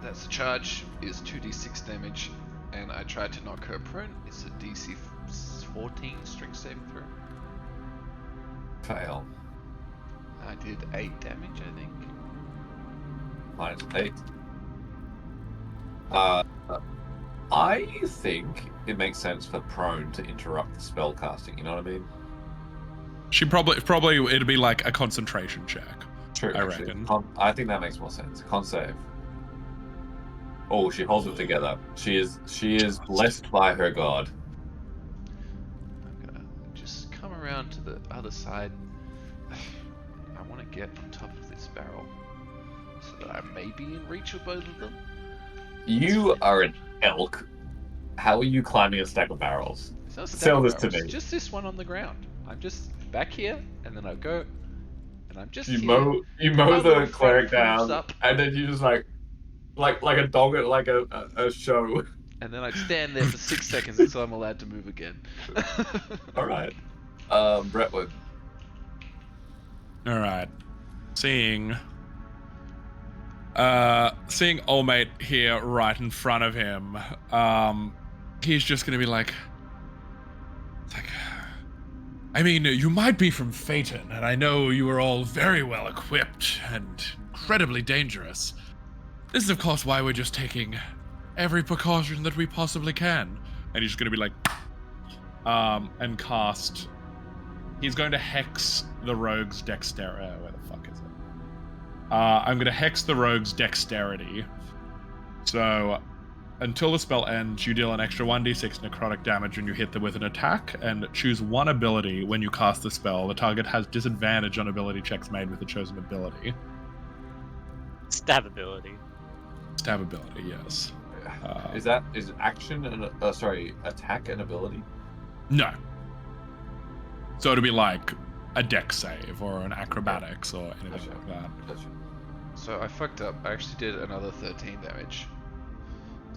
That's a charge, is 2d6 damage, and I tried to knock her prone. It's a DC 14 strength saving throw. Fail. I did 8 damage, I think. -8. I think it makes sense for prone to interrupt the spell casting. You know what I mean? She probably it'd be like a concentration check. True. I actually. reckon. I think that makes more sense. Con save. Oh, she holds it together. She is blessed by her god. I'm gonna just come around to the other side. I want to get on top of this barrel so that I may be in reach of both of them. You are an elk. How are you climbing a stack of barrels? It's not a stack Sell of this barrels, to me. just this one on the ground. I'm just back here, and then I go, and I'm just You here. mow My little the friend cleric moves down, up. and then you just like a dog at like a show. And then I'd stand there for 6 seconds until I'm allowed to move again. All right. Brentwood. All right. Seeing old mate here right in front of him, he's just gonna be like, I mean, you might be from Phaeton, and I know you are all very well equipped and incredibly dangerous. This is, of course, why we're just taking every precaution that we possibly can. And he's gonna be like, and cast. He's going to hex the rogue's dexterity. Where the fuck is it? I'm gonna hex the rogue's dexterity. So, until the spell ends, you deal an extra 1d6 necrotic damage when you hit them with an attack, and choose one ability when you cast the spell. The target has disadvantage on ability checks made with the chosen ability. Stab ability. Stab ability, yes. Is action and attack an ability? No. So it'd be like a dex save or an acrobatics or anything like that. Gotcha. So I fucked up. I actually did another 13 damage.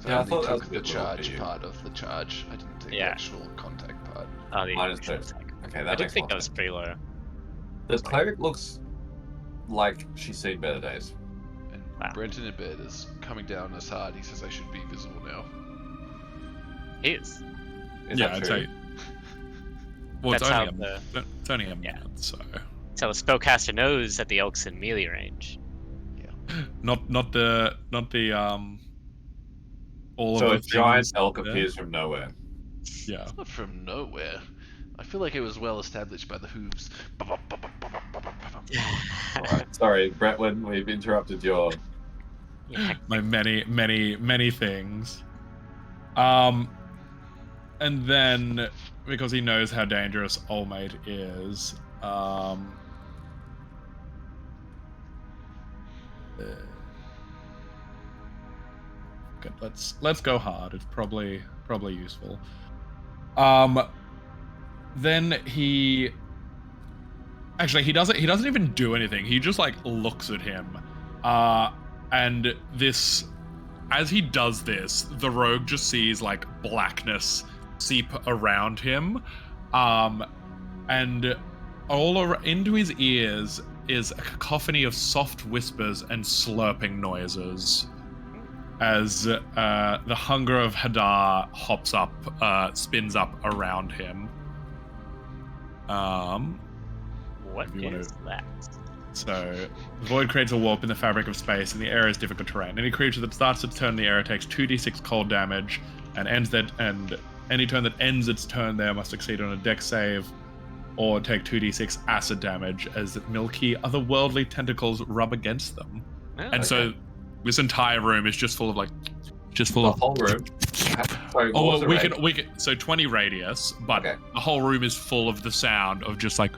So Yeah, I I thought only that was took a the good roll for charge you. part of the charge. I didn't take the Yeah. actual contact part. Oh, the Minus actual 30. attack. Okay, I that did makes think more that was sense. pretty low. The cleric looks like she's seen better days. And Wow. Brenton in bed is coming down as hard. He says I should be visible now. He is. Is Yeah, that I'd true? say. Well, That's it's how only a minute, so So the spellcaster knows that the elk's in melee range. not the all So of a the giant things elk there. appears from nowhere. Yeah. It's not from nowhere. I feel like it was well established by the hooves. Alright, sorry, Brentwood, we've interrupted your... Yeah. My many things. And then because he knows how dangerous Olmate is, good, let's go hard. It's probably useful. Then he doesn't even do anything. He just like looks at him. And this, as he does this, the rogue just sees like blackness seep around him, and into his ears is a cacophony of soft whispers and slurping noises as the hunger of Hadar hops up, spins up around him. What If you wanna- is that? So, the void creates a warp in the fabric of space, and the area is difficult terrain. Any creature that starts its turn in the area takes 2d6 cold damage, and any turn that ends its turn there must succeed on a dex save, or take 2d6 acid damage as milky, otherworldly tentacles rub against them. Oh, And so, this entire room is just full of The whole room? Sorry, what was the range? we can. So 20 radius, but Okay. the whole room is full of the sound of just like.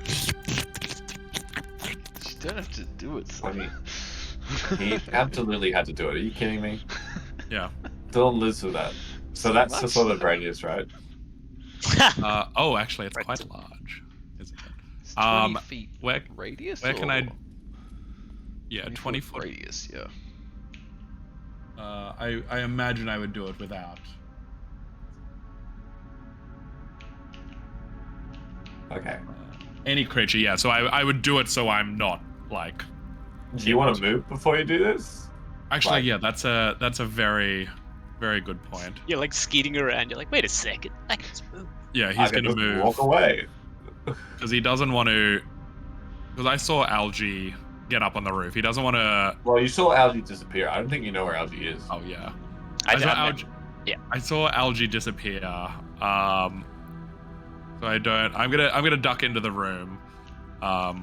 You don't have to do it, Sonny. He absolutely had to do it. Are you kidding me? Yeah. Dylan lives with that. So that's the much? sort of radius, right? Actually, it's quite large, isn't it? It's 20 feet where- radius? Where can or I? Yeah, 20 20 foot. radius, yeah. I imagine I would do it without. Okay. Any creature, yeah. So I would do it so I'm not like. Do you want to move before you do this? Actually, Like- yeah, that's a very, very good point. You're like skeeting around. You're like, wait a second. I can just move. Yeah, I he's can gonna just move walk away. because he doesn't want to. Because I saw Algie get up on the roof. He doesn't want to. Well, you saw Algie disappear. I don't think you know where Algie is. Oh yeah. I saw Algae disappear. So I don't. I'm gonna duck into the room. Oh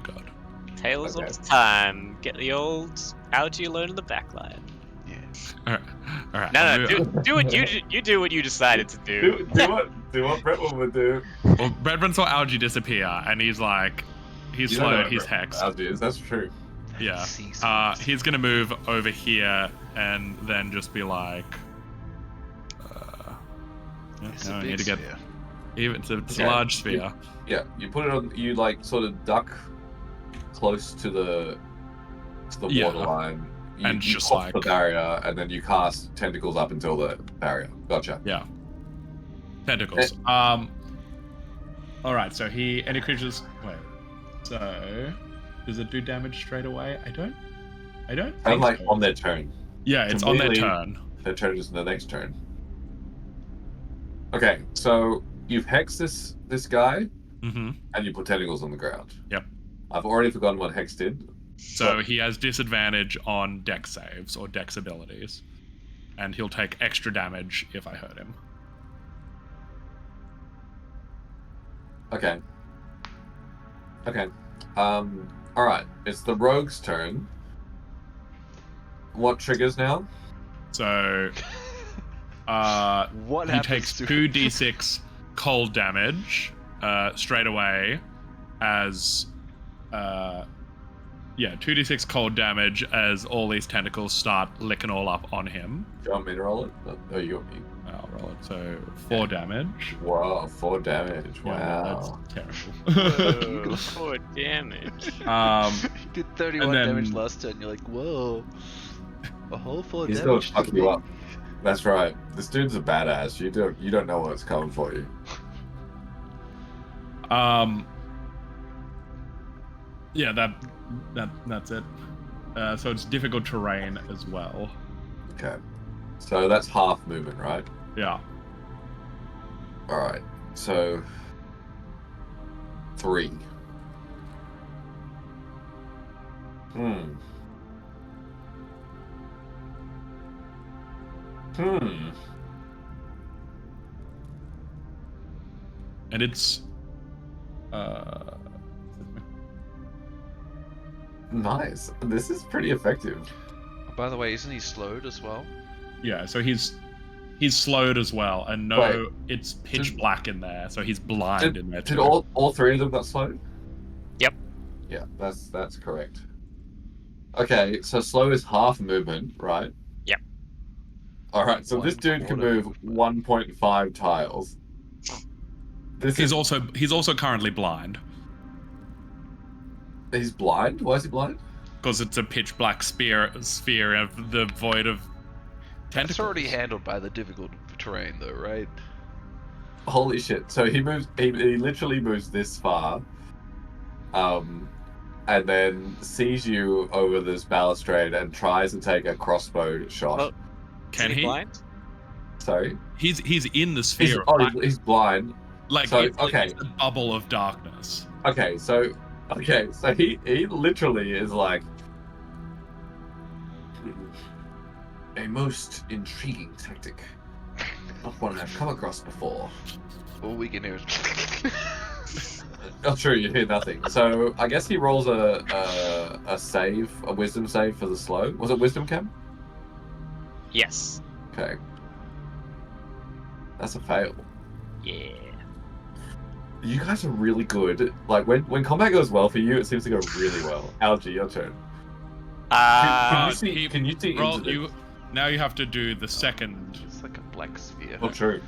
god. Tales of time. Get the old Algae alone in the backline. Yeah. All right. No, do what you do what you decided to do. Do what Brett would do. Well, Redmond saw Algae disappear, and he's like, he's You don't know slowed, what he's hexed. Algae is, that's true. Yeah. He's gonna move over here and then just be like, I need to get. Even it's a large sphere. You put it on. You like sort of duck close to the waterline. You just pop like the barrier, and then you cast tentacles up until the barrier. Gotcha. Yeah. Tentacles. All right. So any creatures. Wait. So does it do damage straight away? I don't. And like so. on their turn. Yeah, it's on their turn. Their turn is the next turn. Okay, so you've hexed this guy, and you put tentacles on the ground. Yep. I've already forgotten what hex did. So he has disadvantage on dex saves or dex abilities, and he'll take extra damage if I hurt him. Okay. All right. It's the rogue's turn. What triggers now? So, what he takes 2d6 cold damage straight away, as 2d6 cold damage as all these tentacles start licking all up on him. Do you want me to roll it? No, you want me. I'll roll it. So 4 damage. Wow, 4 damage. Wow. That's terrible. Whoa, 4 damage. You did 31 damage last turn. You're like, whoa. A whole 4 He's damage. gonna fuck you up. That's right. This dude's a badass. You don't know what's coming for you. Yeah, that's it. So it's difficult terrain as well. Okay. So that's half movement, right? Yeah. All right. So 3. And it's nice. This is pretty effective. By the way, isn't he slowed as well? Yeah, so he's slowed as well, and it's pitch black in there, so he's blind in there too. Did all 3 of them got slowed? Yep. Yeah, that's correct. Okay, so slow is half movement, right? Yep. All right, so this dude can move 1.5 tiles. He's also currently blind. He's blind? Why is he blind? Because it's a pitch black sphere of the void of tentacles. That's already handled by the difficult terrain, though, right? Holy shit! So he literally moves this far, and then sees you over this balustrade and tries to take a crossbow shot. Well, can he? Blind? Sorry. He's in the sphere. He's blind. Like, so, it's a bubble of darkness. Okay, so he literally is like a most intriguing tactic, not one I've come across before. All we can hear is. Not true, you hear nothing. So I guess he rolls a wisdom save for the slow. Was it wisdom, Cam? Yes. Okay. That's a fail. Yeah. You guys are really good. Like when combat goes well for you, it seems to go really well. Algae, your turn. Can you see roll, into the... Now you have to do the second. It's like a black sphere. Oh, true.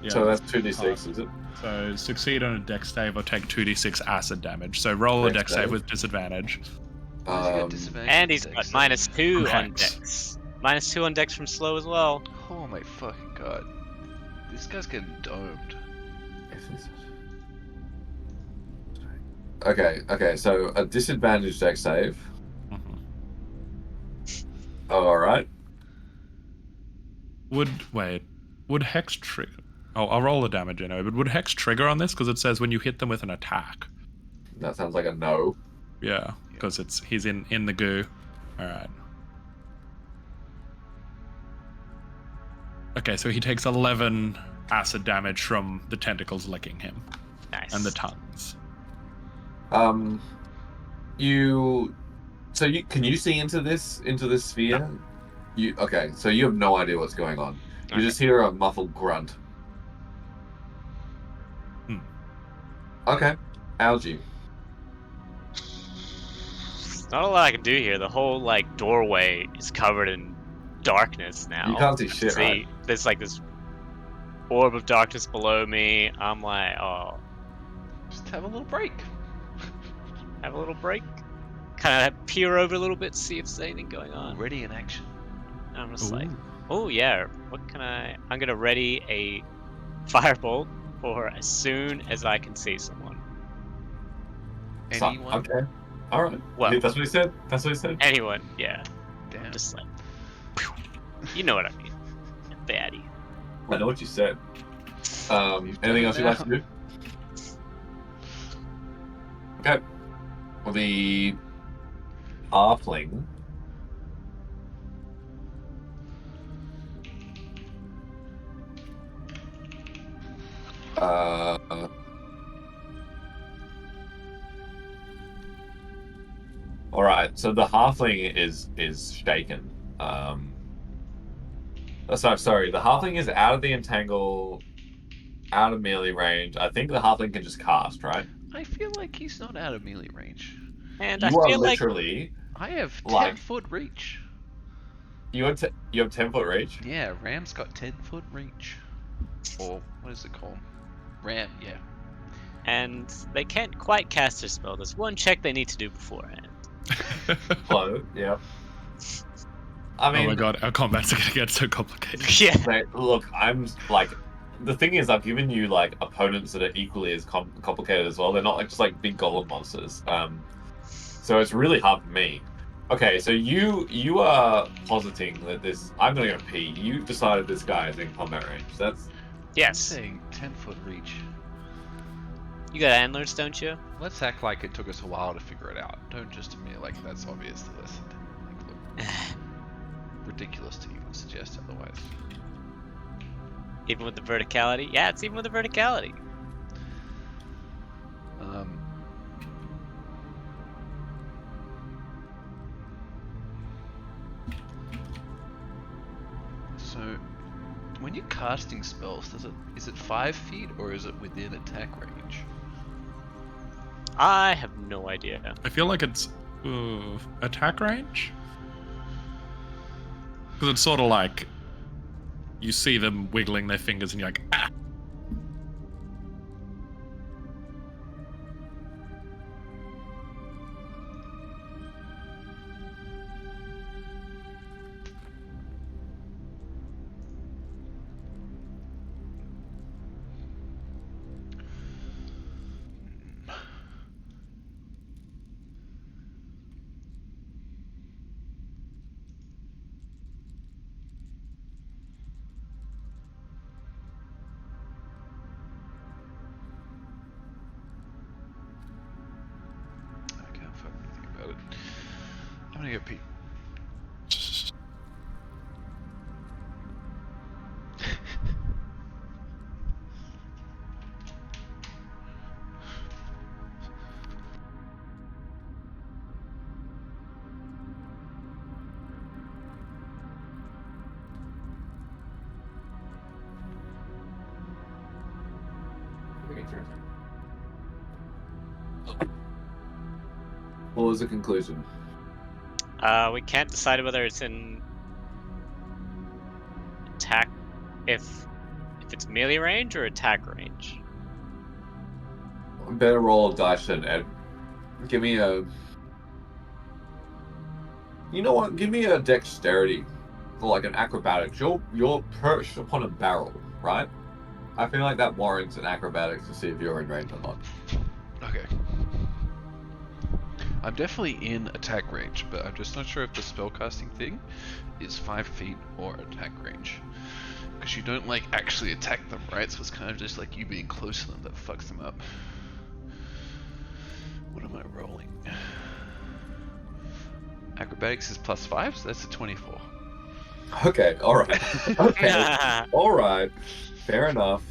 Yeah. So that's 2d6, is it? So succeed on a dex save or take 2d6 acid damage. So roll a dex save with disadvantage. And he's got -2 on dex. -2 on dex from slow as well. Oh my fucking god. This guy's getting domed. Okay, so a disadvantage dex save. Oh, alright. Would Hex trigger? Oh, I'll roll the damage anyway, but would Hex trigger on this? Because it says when you hit them with an attack. That sounds like a no. Yeah, because he's in the goo. Alright. Okay, so he takes 11 acid damage from the tentacles licking him. Nice. And the tongues. Can you see into this sphere? No. Okay, so you have no idea what's going on. You Okay. just hear a muffled grunt. Okay, Algae. Not a lot I can do here. The whole like doorway is covered in darkness now. You can't see I can shit, right? There's like this orb of darkness below me. I'm like, oh, Just have a little break. have a little break. Kind of peer over a little bit, see if there's anything going on. Already in action. And I'm just like, oh yeah, what can I'm gonna ready a firebolt for as soon as I can see someone. Anyone? Okay. All right. Well, that's what he said. That's what he said. anyone, yeah. Damn. I'm just like, you know what I mean. Baddie. I know what you said. You've done Anything it else you'd now. like to do? Okay. Well, the halfling. All right. So the halfling is shaken. Sorry. The halfling is out of the entangle, out of melee range. I think the halfling can just cast, right? I feel like he's not out of melee range. And You I are feel like literally I have Like- 10-foot reach. you have 10-foot reach. Yeah, Ram's got 10-foot reach. Or what is it called? Ram, yeah. and they can't quite cast their spell. There's one check they need to do beforehand. Float. Yeah. I mean, Oh my god, our combats are gonna get so complicated. Yeah. mate, look, I'm like, the thing is, I've given you like opponents that are equally as complicated as well. They're not like just like big golem monsters. So it's really hard for me. Okay, so you are positing that this. I'm gonna go pee. You decided this guy is in combat range. That's I'm Yes. saying 10-foot reach. You got antlers, don't you? Let's act like it took us a while to figure it out. Don't just admit like that's obvious to us. Like, look, ridiculous to even suggest otherwise. Even with the verticality? Yeah, it's even with the verticality. So, when you're casting spells, is it 5 feet or is it within attack range? I have no idea. I feel like it's attack range? Because it's sort of like you see them wiggling their fingers and you're like, ah! I can't fucking think about it. I'm gonna go pee. what was the conclusion? We can't decide whether it's in attack, if it's melee range or attack range. Better roll a dice than Ed. Give me a. You know what? Give me a dexterity, or like an acrobatics. You're perched upon a barrel, right? I feel like that warrants an acrobatics to see if you're in range or not. Okay. I'm definitely in attack range, but I'm just not sure if the spellcasting thing is 5 feet or attack range. Because you don't like actually attack them, right? So it's kind of just like you being close to them that fucks them up. What am I rolling? Acrobatics is +5, so that's a 24. Okay, alright. Okay, alright. Fair enough.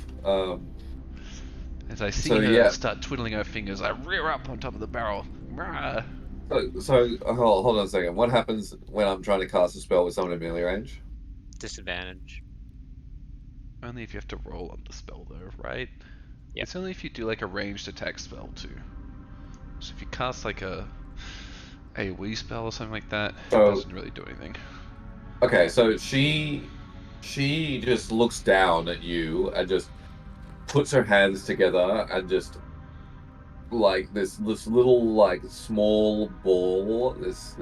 As I see So, her yeah. start twiddling her fingers, I rear up on top of the barrel. Rah. Hold on a second. What happens when I'm trying to cast a spell with someone in melee range? Disadvantage. Only if you have to roll on the spell, though, right? Yep. It's only if you do like a ranged attack spell too. So if you cast like a AoE spell or something like that, it So- doesn't really do anything. Okay, so she just looks down at you and just puts her hands together and just like this little like small ball, this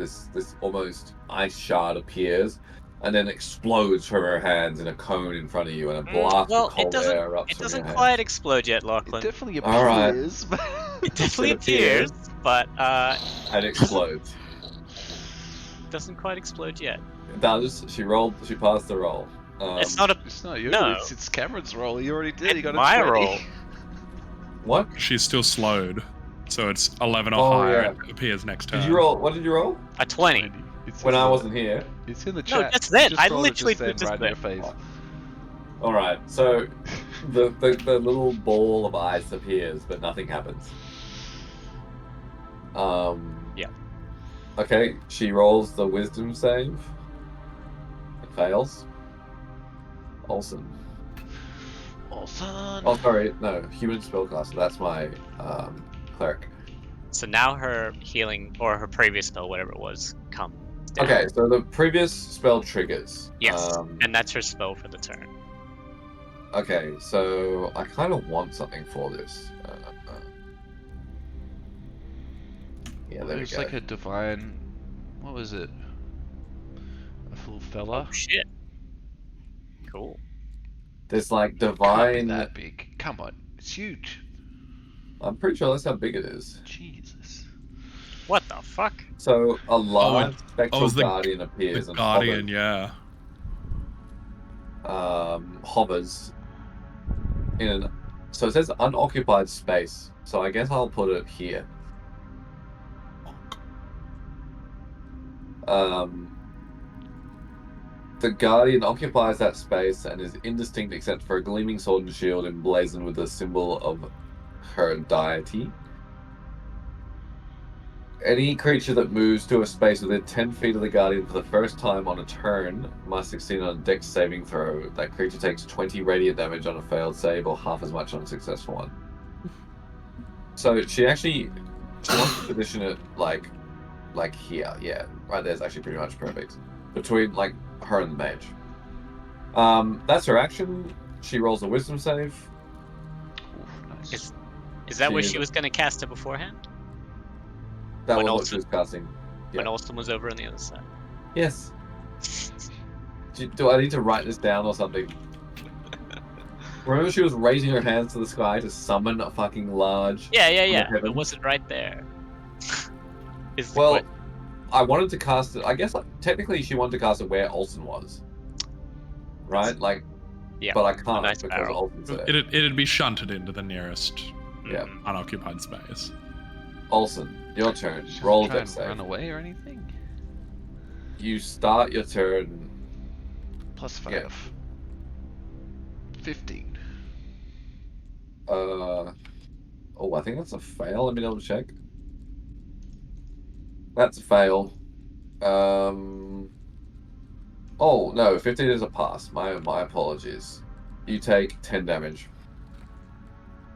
almost ice shard appears and then explodes from her hands in a cone in front of you, and a blast Well, of cold air erupts it from your doesn't hands. quite explode yet, It Lachlan. definitely All right. appears, but It definitely It appears. appears, but And explodes. doesn't quite explode yet. It does. She passed the roll. It's not a. it's not you. No. It's Cameron's roll. He already did. He It's got my a 20. roll. What? She's still slowed, so it's 11 or Oh, higher. yeah. It appears next turn. Did you roll? What did you roll? A 20. It's When in I the- wasn't here. It's in the No, chat. just You then. just I rolled it literally just then, did just right in your face. All right. So the little ball of ice appears, but nothing happens. Yeah. Okay. She rolls the wisdom save. It fails. Olsen. Awesome. Oh, sorry. No, human spellcaster. That's my cleric. So now her healing, or her previous spell, whatever it was, comes down. Okay. So the previous spell triggers. Yes. And that's her spell for the turn. Okay, so I kind of want something for this. Yeah, there we There's go. like a divine. What was it? A full fella. Oh, shit. Cool. There's like Can't be divine. that big. Come on, it's huge. I'm pretty sure that's how big it is. Jesus. What the fuck? So a large spectral it's the- guardian appears The and Guardian, yeah. hovers in an. So it says unoccupied space. So I guess I'll put it here. The Guardian occupies that space and is indistinct except for a gleaming sword and shield emblazoned with the symbol of her deity. Any creature that moves to a space within 10 feet of the Guardian for the first time on a turn must succeed on a Dex saving throw. That creature takes 20 radiant damage on a failed save or half as much on a successful one. So she wants to position it like here. Yeah, right there's actually pretty much perfect. Between like her and the mage. That's her action. She rolls a wisdom save. Oof, nice. Is that where She she is- was going to cast it beforehand? That When was what also- she was casting. When Yeah. Alston was over on the other side. Yes. Do I need to write this down or something? Remember she was raising her hands to the sky to summon a fucking large... Yeah. heavens? It wasn't right there. Is the Well, que- I wanted to cast it... I guess technically she wanted to cast it where Olsen was. Right? Like... Yeah, But I can't nice because barrel. Olsen's there. It'd be shunted into the nearest Yeah. Mhm. unoccupied space. Olsen, your turn. She Roll a try dex and save. run away or anything? You start your turn... Plus 5. Yeah. 15. Oh, I think that's a fail. Let me double check. That's a fail. Oh no, 15 is a pass. My apologies. You take 10 damage.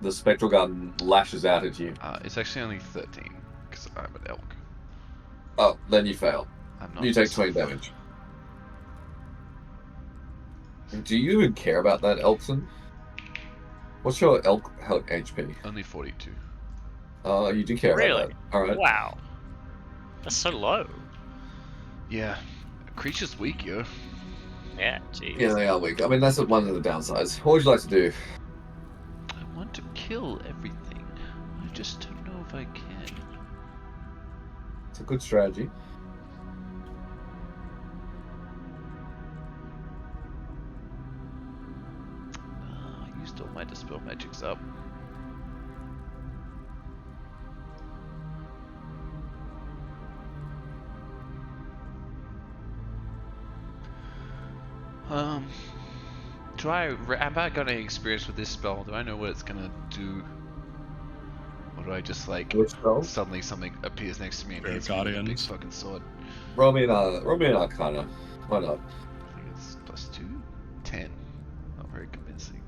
The spectral gun lashes out at you. It's actually only 13 because I'm an elk. Oh, then you fail. I'm not. You take 20 damage. Do you even care about that, Elkson? What's your elk HP? Only 42. You do care Really? about that. Alright. Wow. That's so low. Yeah. Creature's weak, yo. Yeah, jeez. Yeah, they are weak. I mean, that's one of the downsides. What would you like to do? I want to kill everything. I just don't know if I can. It's a good strategy. I used all my dispel magics up. Am I got any experience with this spell? Do I know what it's gonna do? Or do I just like Which spell? suddenly something appears next to me and Spirit hits me with a big Guardians. fucking sword? Roll me an Arcana. Why not? I think it's +2, 10. Not very convincing.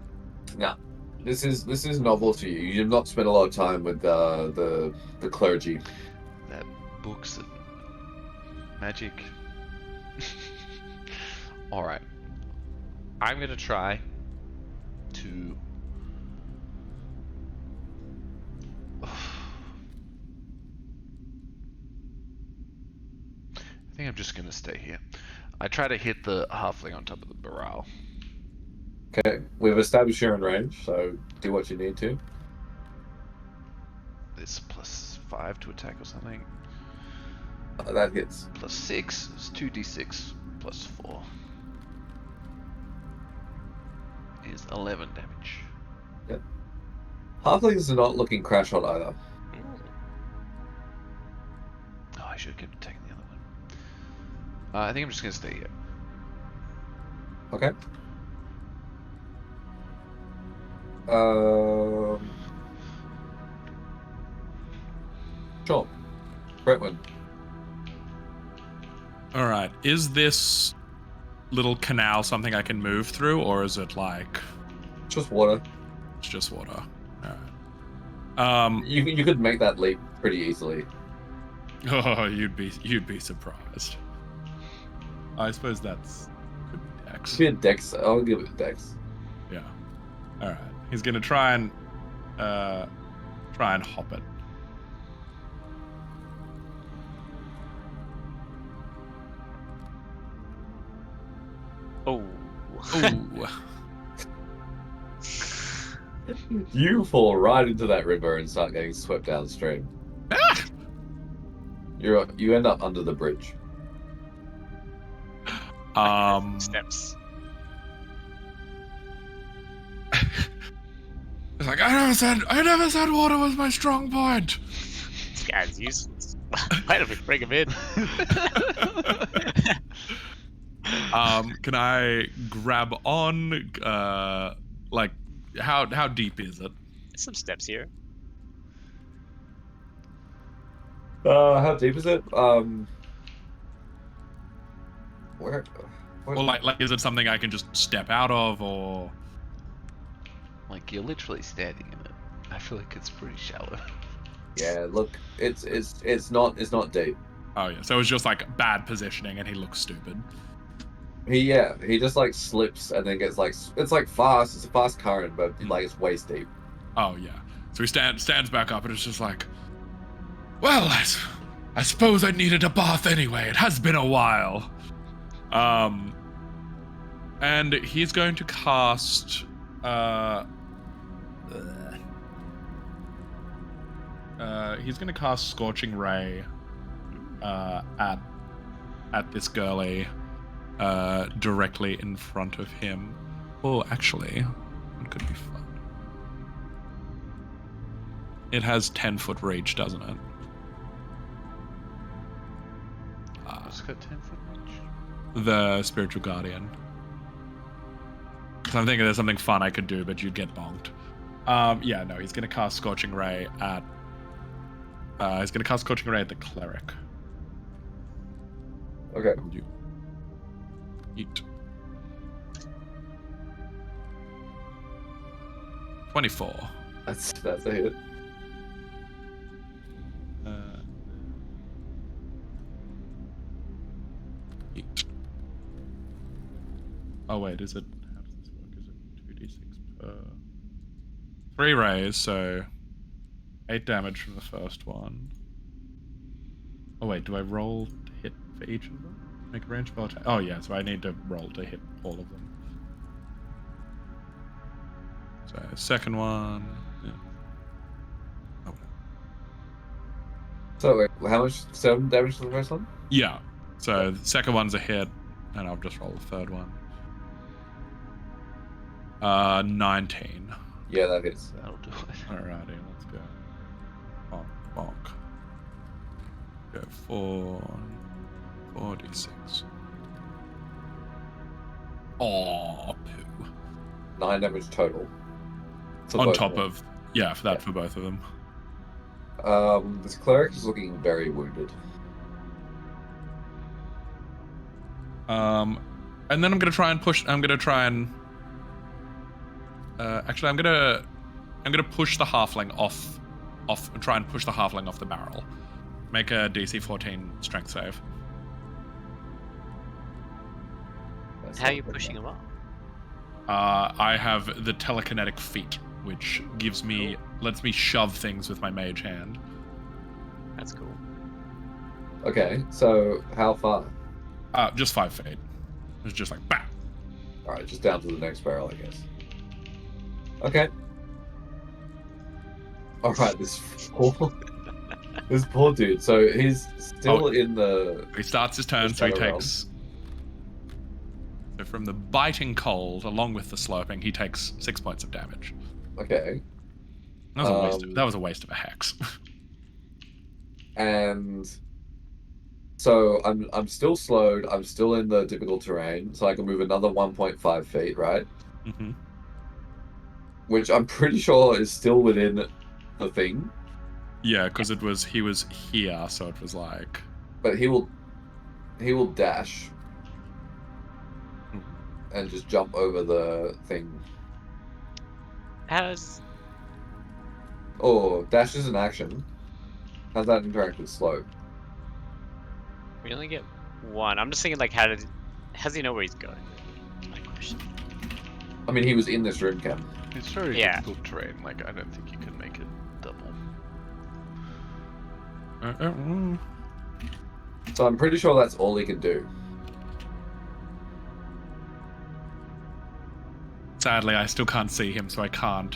No. This is novel to you. You've not spent a lot of time with the clergy. That books and magic. All right. I'm gonna try to. I think I'm just gonna stay here. I try to hit the halfling on top of the barrel. Okay, we've established you're in range, so do what you need to. It's +5 to attack or something. That hits. +6. It's 2d6 +4. Is 11 damage. Yep. Halflings are not looking crash hot either. Oh, I should have kept taking the other one. I think I'm just gonna stay here. Okay. Sure. Brentwood. All right. Is this little canal something I can move through, or is it like Just water. it's just water? All right. You could make that leap pretty easily. Oh, you'd be surprised. I suppose that's good dex. Be a dex. I'll give it dex. Yeah. All right. He's gonna try and hop it. Oh. Ooh. You fall right into that river and start getting swept downstream. You end up under the bridge. Steps. It's like I never said water was my strong point. This guy's useless. Why don't we bring him in? Can I grab on? Like, how deep is it? There's some steps here. How deep is it? Where? Or like, is it something I can just step out of, or? Like, you're literally standing in it. I feel like it's pretty shallow. Yeah, look, it's not deep. Oh yeah, so it's just like bad positioning, and he looks stupid. He just like slips and then gets like it's a fast current, but like it's waist deep. Oh yeah, so he stands back up, and it's just like, well, I suppose I needed a bath anyway. It has been a while. And he's going to cast he's going to cast Scorching Ray at this girlie directly in front of him. Oh, actually, it could be fun. It has 10-foot reach, doesn't it? It's got 10-foot reach. The Spiritual Guardian. So I'm thinking there's something fun I could do, but you'd get bonked. Yeah, no, he's gonna cast Scorching Ray at. He's gonna cast Scorching Ray at the cleric. Okay. You eat. 24. That's a hit. Eat. Oh wait, is it? How does this work? Is it 2d6 per? 3 rays, so 8 damage from the first one. Oh wait, do I roll to hit for each of them? Make a range spell attack. Oh yeah, so I need to roll to hit all of them. So second one. Yeah. Oh, So wait, how much? 7 damage to the first one? yeah. So the second one's a hit, and I'll just roll the third one. 19. Yeah, that hits. That'll do it. Alrighty, let's go. Bonk, bonk. Go 4d6. Oh, poo. 9 damage total. For On both top them. of, yeah, for that for both of them. This cleric is looking very wounded. And then I'm gonna try and push. I'm gonna try and. Actually, I'm gonna push the halfling off. Try and push the halfling off the barrel. Make a DC 14 strength save. How are you pushing him off? I have the telekinetic feat, which gives me lets me shove things with my mage hand. That's cool. Okay, so how far? Just 5 feet. It's just like bam. All right, just down to the next barrel, I guess. Okay. All right, this poor dude. So he's still in the. He starts his turn, so he shadow takes. So from the biting cold, along with the slurping, he takes 6 points of damage. Okay. That was a waste. That was a waste of a hex. And so I'm still slowed. I'm still in the difficult terrain, so I can move another 1.5 feet, right? Mm-hmm. Which I'm pretty sure is still within the thing. Yeah, because he was here, so it was like. But he will dash and just jump over the thing. How's Oh, dash is an action. How's that interact with slow? we only get one? I'm just thinking like how does he know where he's going? That's my question. I mean, he was in this room, Cam. It's very Yeah. difficult terrain. Like, I don't think you can make it double. So I'm pretty sure that's all he can do. Sadly, I still can't see him, so I can't.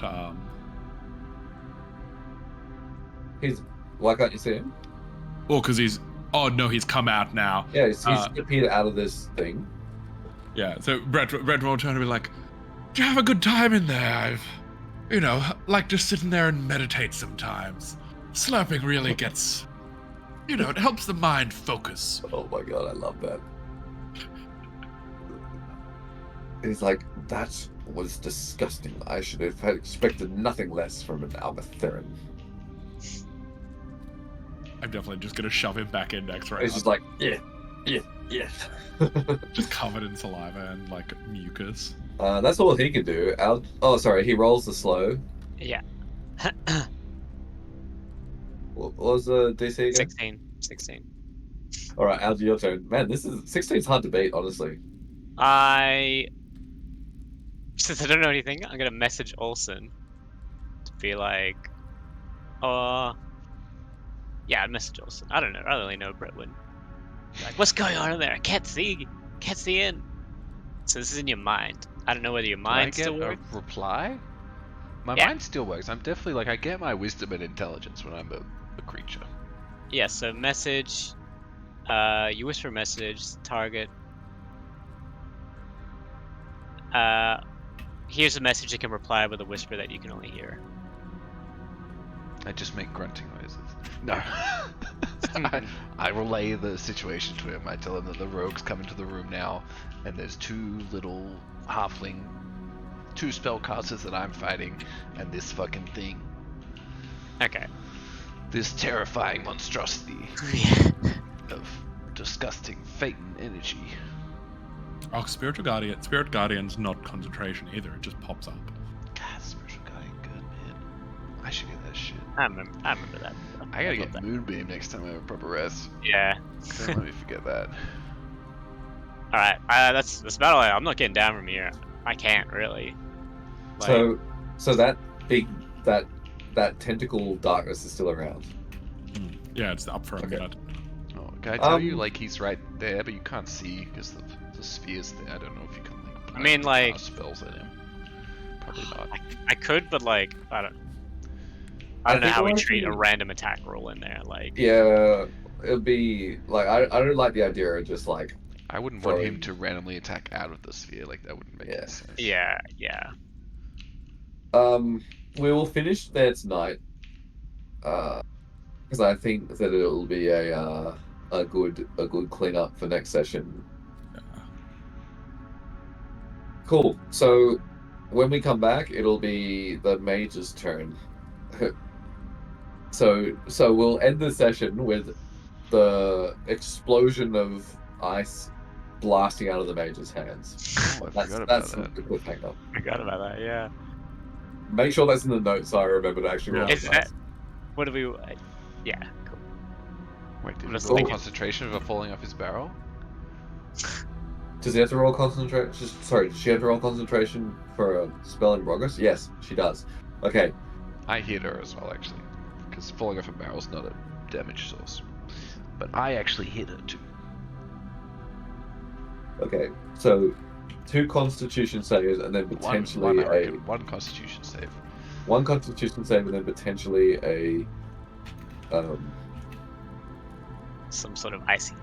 Why can't you see him? Well, because he's. Oh no, he's come out now. Yeah, he's appeared out of this thing. Yeah, so Brett will turn to be like, "Do you have a good time in there? Like just sitting there and meditate sometimes. Slurping really gets, it helps the mind focus." Oh my god, I love that. He's like, that was disgusting. I should have expected nothing less from an Almatheran. I'm definitely just gonna shove him back in next round. He's just like, yeah. Just covered in saliva and like mucus. That's all he can do. He rolls the slow. Yeah. What was the DC again? 16. All right, Algie, your turn. Man, 16 is hard to beat, honestly. Since I don't know anything, I'm gonna message Olsen to be like, yeah, I'd message Olsen. I don't know. I don't really know Brentwood. Like, what's going on in there? I can't see in. So this is in your mind. I don't know whether your mind still Do I works. get a reply? My mind still works. I'm definitely like, I get my wisdom and intelligence when I'm a creature. Yeah, so message, you whisper message, target. Here's a message you can reply with a whisper that you can only hear. I just make grunting noises. No. I relay the situation to him. I tell him that the rogue's come into the room now, and there's 2 little halfling, 2 spellcasters that I'm fighting, and this fucking thing. Okay. This terrifying monstrosity of disgusting fate and energy. Oh, Spirit Guardian's not concentration either. It just pops up. God, Spiritual Guardian, good man. I should get that shit. I remember that. I gotta get love that. Moonbeam next time I have a proper rest. Yeah. Don't let me forget that. Alright, that's battle. I'm not getting down from here. I can't really. So that big that tentacle darkness is still around. Yeah, it's up for a Okay. minute. Oh, can I tell you, like, he's right there, but you can't see because the sphere's there. I don't know if you can, like, I mean, like, cast spells at him. Probably not. I could, but like, I don't know how we treat a random attack roll in there. Like, Yeah, it'd be like I don't like the idea of just like. I wouldn't want him to randomly attack out of the sphere. Like, that wouldn't make any sense. yeah. We will finish there tonight. Because I think that it'll be a good cleanup for next session. Cool. So when we come back, it'll be the mage's turn. So we'll end the session with the explosion of ice blasting out of the mage's hands. Oh, I forgot about That's that. the cliffhanger. Forgot about that. Yeah. Make sure that's in the notes so I remember to actually roll Yeah. Is the that? dice. What do we? Yeah. Cool. Wait, did I'm he just roll thinking- concentration for falling off his barrel? Does he have to roll concentration? Sorry, does she have to roll concentration for a spell in progress? Yes, she does. Okay. I hit her as well, actually, because falling off a barrel is not a damage source. But I actually hit her too. Okay. So 2 Constitution saves and then potentially one Constitution save. one Constitution save and then potentially a Some sort of icy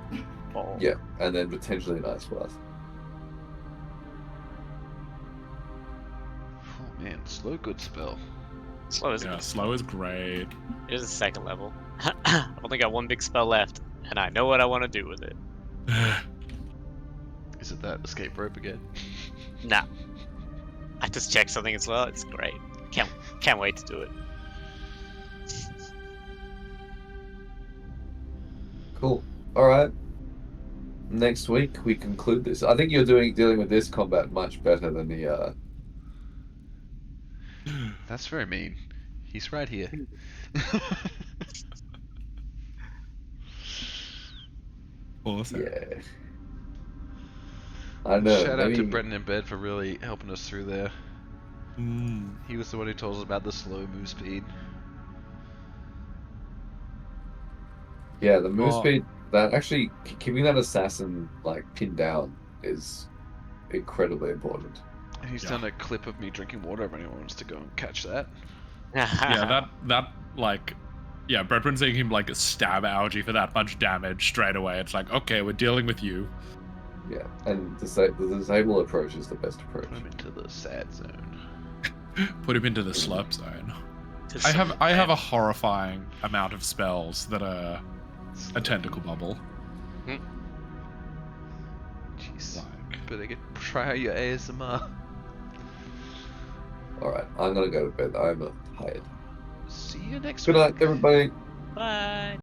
ball. yeah, and then potentially an ice blast. Oh man, slow good spell. Slow is Yeah, slow is great. It is a second level. I only got one big spell left, and I know what I want to do with it. Is it that escape rope again? Nah. I just checked something as well. It's great. Can't wait to do it. Cool. All right. Next week we conclude this. I think you're dealing with this combat much better than the. That's very mean. He's right here. Awesome. Yeah. I know. Shout out to maybe- Brendan in bed for really helping us through there. Mm. He was the one who told us about the slow move speed. Yeah, the move Oh. speed. That actually keeping that assassin like pinned down is incredibly important. And he's Yeah. done a clip of me drinking water if anyone wants to go and catch that. Yeah, that like, yeah, Brethren seeing him like stab Algae for that much damage straight away. It's like, okay, we're dealing with you. Yeah, and the disable approach is the best approach. Put him into the sad zone. Put him into the slurp zone. Just I some- have a horrifying amount of spells that are a tentacle bubble. Jeez. Like, Better try out your ASMR. All right, I'm gonna go to bed. I'm tired. See you next Good week. night, everybody. Bye.